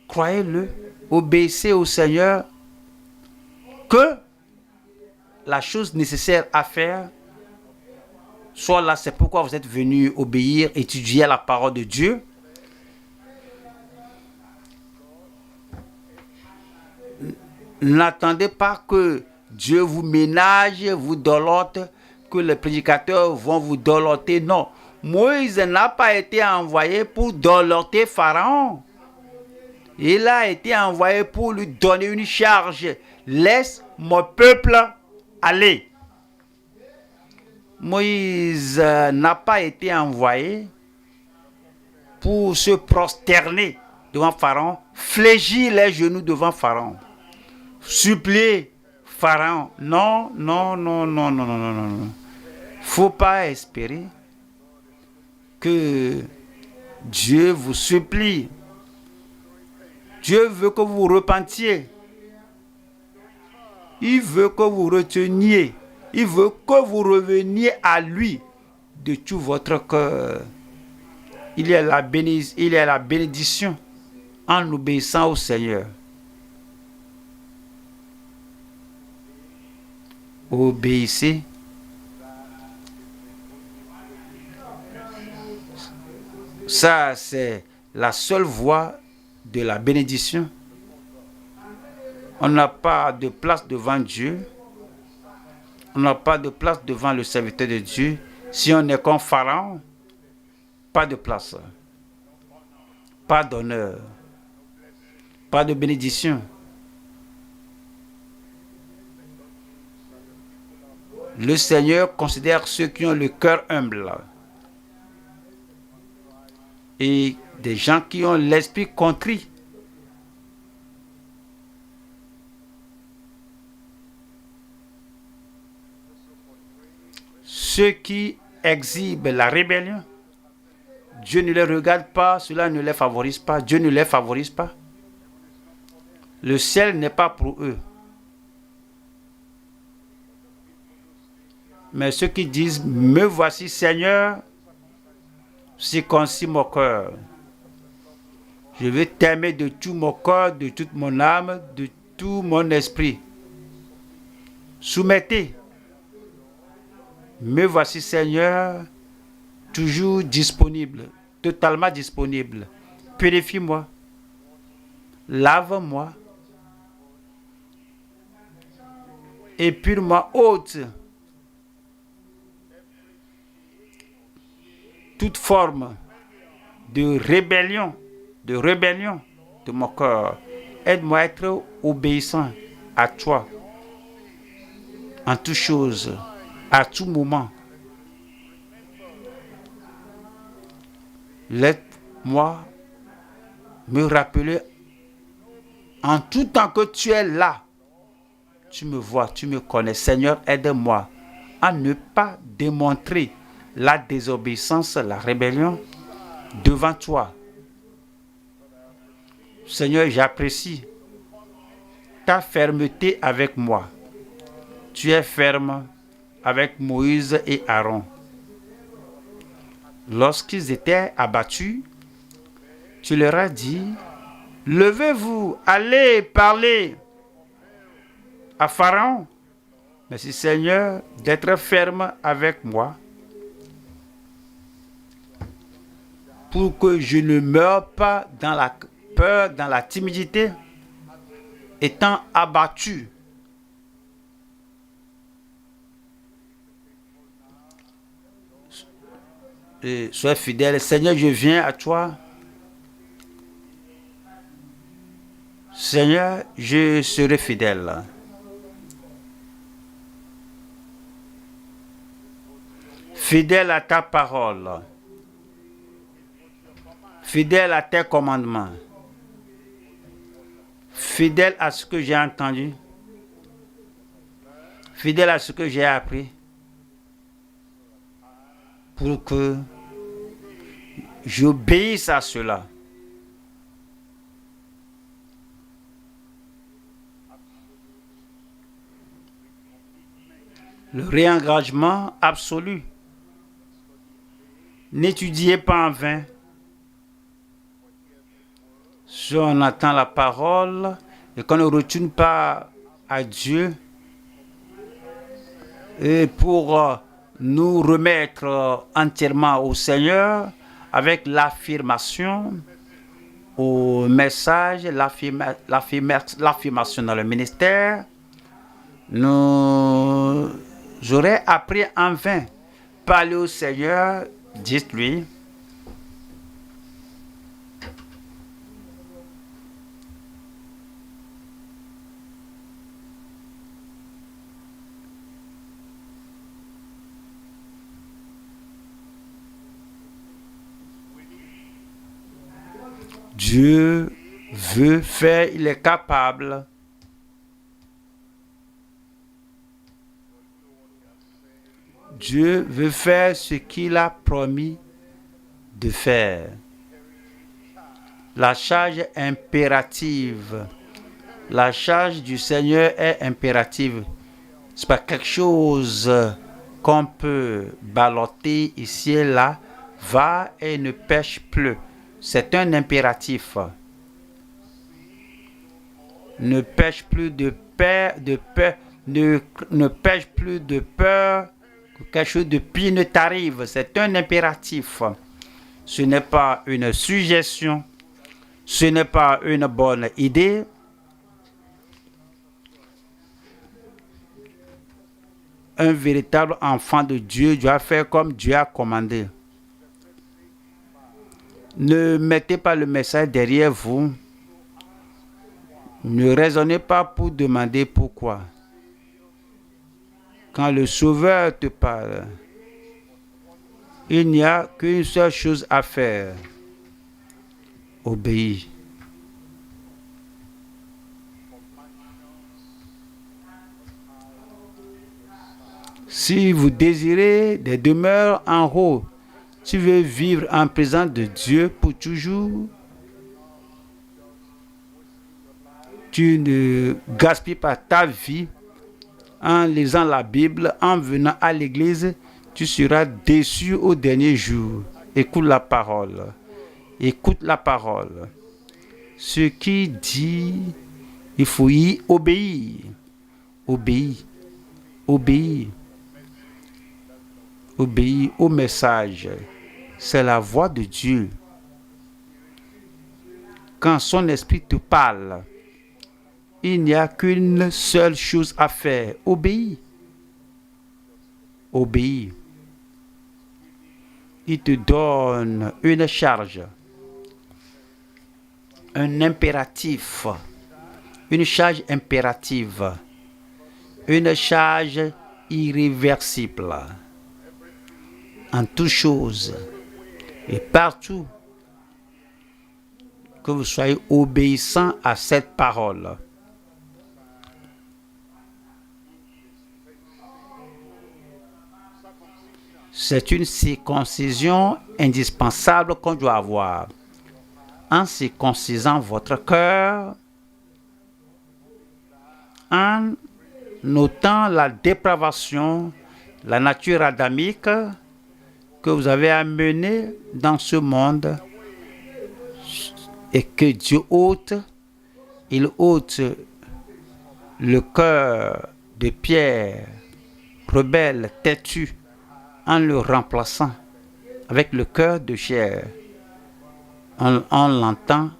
Croyez-le. Obéissez au Seigneur. Que la chose nécessaire à faire soit là. C'est pourquoi vous êtes venu obéir, étudier la parole de Dieu. N'attendez pas que Dieu vous ménage, vous dolote, que les prédicateurs vont vous doloter. Non, Moïse n'a pas été envoyé pour doloter Pharaon. Il a été envoyé pour lui donner une charge. Laisse mon peuple aller. Moïse n'a pas été envoyé pour se prosterner devant Pharaon, fléchir les genoux devant Pharaon, supplier Pharaon. Non, non, non, non, non, non, non, non. Faut pas espérer que Dieu vous supplie. Dieu veut que vous repentiez. Il veut que vous reteniez. Il veut que vous reveniez à lui de tout votre cœur. Il y a la bénédiction en obéissant au Seigneur. Obéissez. Ça, c'est la seule voie de la bénédiction. On n'a pas de place devant Dieu. On n'a pas de place devant le serviteur de Dieu. Si on est comme Pharaon, pas de place. Pas d'honneur. Pas de bénédiction. Le Seigneur considère ceux qui ont le cœur humble. Et des gens qui ont l'esprit contrit. Ceux qui exhibent la rébellion, Dieu ne les regarde pas, cela ne les favorise pas, Dieu ne les favorise pas. Le ciel n'est pas pour eux. Mais ceux qui disent, me voici Seigneur, circoncis mon cœur. Je vais t'aimer de tout mon cœur, de toute mon âme, de tout mon esprit. Soumettez. Me voici Seigneur, toujours disponible, totalement disponible. Purifie-moi. Lave-moi. Épure-moi, ôte toute forme de rébellion de mon cœur. Aide-moi à être obéissant à toi en toutes choses, à tout moment. Laisse-moi me rappeler en tout temps que tu es là. Tu me vois, tu me connais. Seigneur, aide-moi à ne pas démontrer la désobéissance, la rébellion devant toi. Seigneur, j'apprécie ta fermeté avec moi. Tu es ferme avec Moïse et Aaron. Lorsqu'ils étaient abattus, tu leur as dit, levez-vous, allez parler à Pharaon. Merci Seigneur d'être ferme avec moi pour que je ne meure pas dans la peur, dans la timidité, étant abattu. Et sois fidèle. Seigneur, je viens à toi. Seigneur, je serai fidèle. Fidèle à ta parole. Fidèle à tes commandements. Fidèle à ce que j'ai entendu. Fidèle à ce que j'ai appris. Pour que j'obéisse à cela. Le réengagement absolu. N'étudiez pas en vain. Si on attend la parole et qu'on ne retourne pas à Dieu et pour nous remettre entièrement au Seigneur avec l'affirmation au message, l'affirmation dans le ministère, nous aurions appris en vain. Parlez au Seigneur, dites-lui, Dieu veut faire, il est capable. Dieu veut faire ce qu'il a promis de faire. La charge est impérative. La charge du Seigneur est impérative. Ce n'est pas quelque chose qu'on peut balloter ici et là. Va et ne pêche plus. C'est un impératif. Ne pêche plus de peur, ne pêche plus de peur que quelque chose de pire ne t'arrive. C'est un impératif. Ce n'est pas une suggestion. Ce n'est pas une bonne idée. Un véritable enfant de Dieu doit faire comme Dieu a commandé. Ne mettez pas le message derrière vous. Ne raisonnez pas pour demander pourquoi. Quand le Sauveur te parle, il n'y a qu'une seule chose à faire. Obéis. Si vous désirez des demeures en haut, tu veux vivre en présence de Dieu pour toujours, tu ne gaspilles pas ta vie en lisant la Bible, en venant à l'église, tu seras déçu au dernier jour. Écoute la parole. Écoute la parole. Ce qui dit, il faut y obéir. Obéir. Obéir. Obéir au message. C'est la voix de Dieu. Quand son esprit te parle, il n'y a qu'une seule chose à faire. Obéir. Obéir. Il te donne une charge. Un impératif. Une charge impérative. Une charge irréversible. En toutes choses et partout, que vous soyez obéissant à cette parole. C'est une circoncision indispensable qu'on doit avoir. En circoncisant votre cœur, en notant la dépravation, la nature adamique que vous avez amenée dans ce monde et que Dieu ôte, il ôte le cœur de pierre, rebelle, têtu, en le remplaçant avec le cœur de chair. On l'entend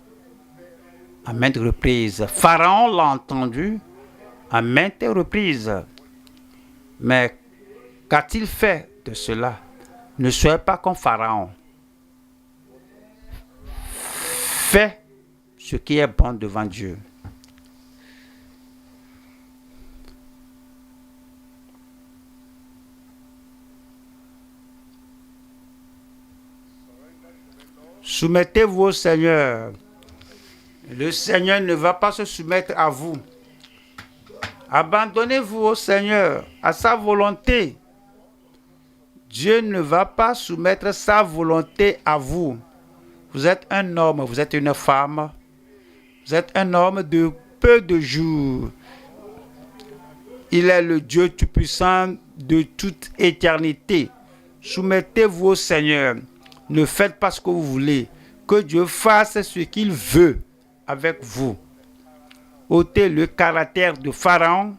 à maintes reprises. Pharaon l'a entendu à maintes reprises. Mais qu'a-t-il fait de cela? Ne soyez pas comme Pharaon. Fais ce qui est bon devant Dieu. Soumettez-vous au Seigneur. Le Seigneur ne va pas se soumettre à vous. Abandonnez-vous au Seigneur, à sa volonté. Dieu ne va pas soumettre sa volonté à vous. Vous êtes un homme, vous êtes une femme. Vous êtes un homme de peu de jours. Il est le Dieu Tout-Puissant de toute éternité. Soumettez-vous au Seigneur. Ne faites pas ce que vous voulez. Que Dieu fasse ce qu'il veut avec vous. Ôtez le caractère de Pharaon,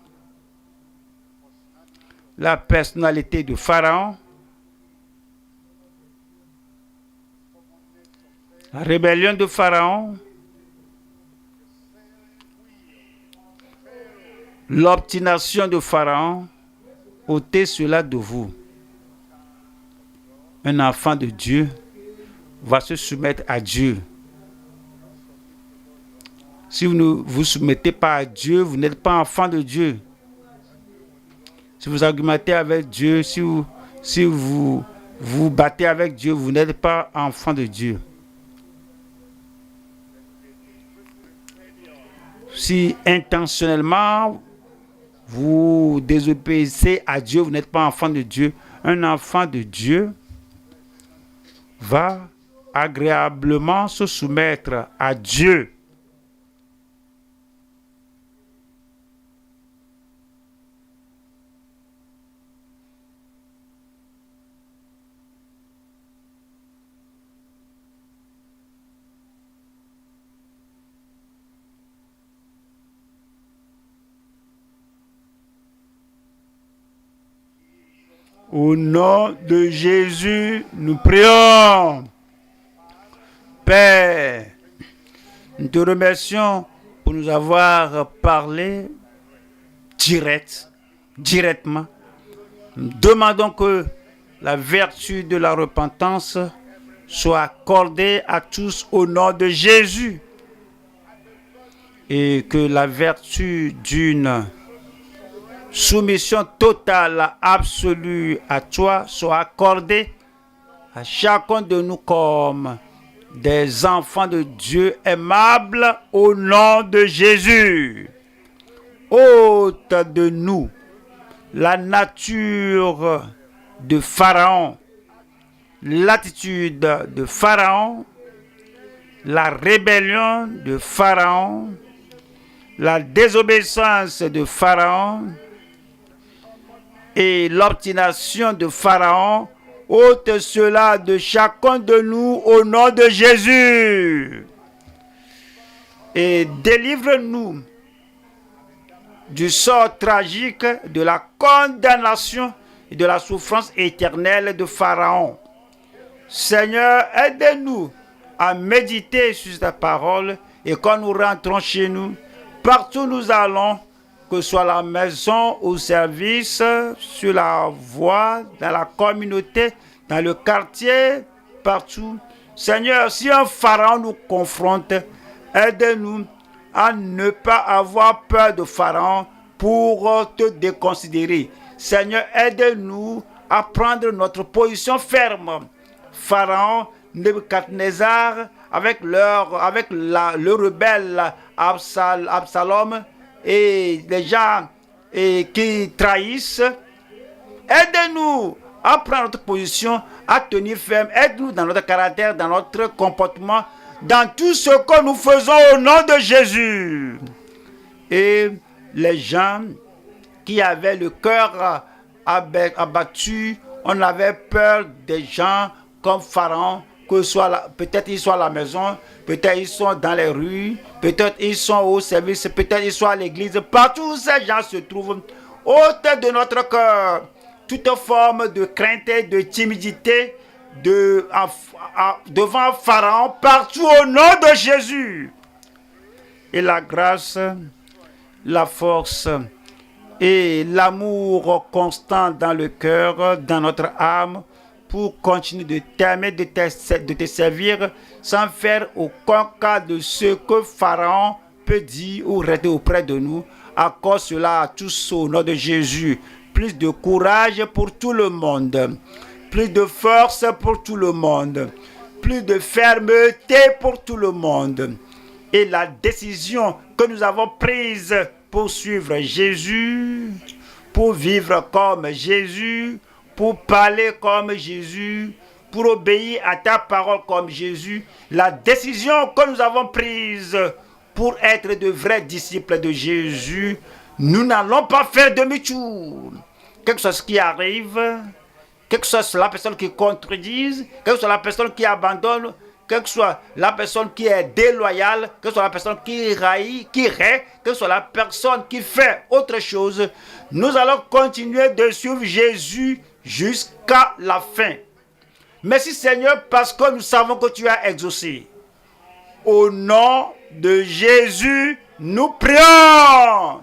la personnalité de Pharaon, la rébellion de Pharaon, l'obstination de Pharaon. Ôtez cela de vous. Un enfant de Dieu va se soumettre à Dieu. Si vous ne vous soumettez pas à Dieu, vous n'êtes pas enfant de Dieu. Si vous argumentez avec Dieu, si vous vous battez avec Dieu, vous n'êtes pas enfant de Dieu. si intentionnellement vous désobéissez à Dieu, vous n'êtes pas enfant de Dieu. Un enfant de Dieu va agréablement se soumettre à Dieu. Au nom de Jésus, nous prions. Père, nous te remercions pour nous avoir parlé directement. Nous demandons que la vertu de la repentance soit accordée à tous au nom de Jésus et que la vertu d'une soumission totale, absolue à toi soit accordée à chacun de nous comme des enfants de Dieu aimables au nom de Jésus. Ôte de nous la nature de Pharaon, l'attitude de Pharaon, la rébellion de Pharaon, la désobéissance de Pharaon et l'obstination de Pharaon. Ôte cela de chacun de nous au nom de Jésus. Et délivre-nous du sort tragique de la condamnation et de la souffrance éternelle de Pharaon. Seigneur, aide-nous à méditer sur ta parole et quand nous rentrons chez nous, partout où nous allons, que ce soit à la maison, au service, sur la voie, dans la communauté, dans le quartier, partout. Seigneur, si un pharaon nous confronte, aide-nous à ne pas avoir peur de pharaon pour te déconsidérer. Seigneur, aide-nous à prendre notre position ferme. Pharaon, Nebuchadnezzar, avec le rebelle Absalom, et les gens qui trahissent, aide-nous à prendre notre position, à tenir ferme, aide-nous dans notre caractère, dans notre comportement, dans tout ce que nous faisons au nom de Jésus. Et les gens qui avaient le cœur abattu, on avait peur des gens comme Pharaon, peut-être ils sont à la maison, peut-être ils sont dans les rues, peut-être ils sont au service, peut-être ils sont à l'église. Partout où ces gens se trouvent, ôte de notre cœur toute forme de crainte, de timidité devant Pharaon, partout au nom de Jésus. Et la grâce, la force et l'amour constant dans le cœur, dans notre âme, pour continuer de t'aimer, de te servir, sans faire aucun cas de ce que Pharaon peut dire ou rester auprès de nous. Accorde cela à tous au nom de Jésus. Plus de courage pour tout le monde. Plus de force pour tout le monde. Plus de fermeté pour tout le monde. Et la décision que nous avons prise pour suivre Jésus, pour vivre comme Jésus, pour parler comme Jésus, pour obéir à ta parole comme Jésus, la décision que nous avons prise pour être de vrais disciples de Jésus, nous n'allons pas faire demi-tour. Quelque chose qui arrive, quelque chose soit la personne qui contredise, quelque soit la personne qui abandonne, quelque soit la personne qui est déloyale, quelque soit la personne qui raille, quelque soit la personne qui fait autre chose, nous allons continuer de suivre Jésus jusqu'à la fin. Merci Seigneur parce que nous savons que tu as exaucé. Au nom de Jésus, nous prions.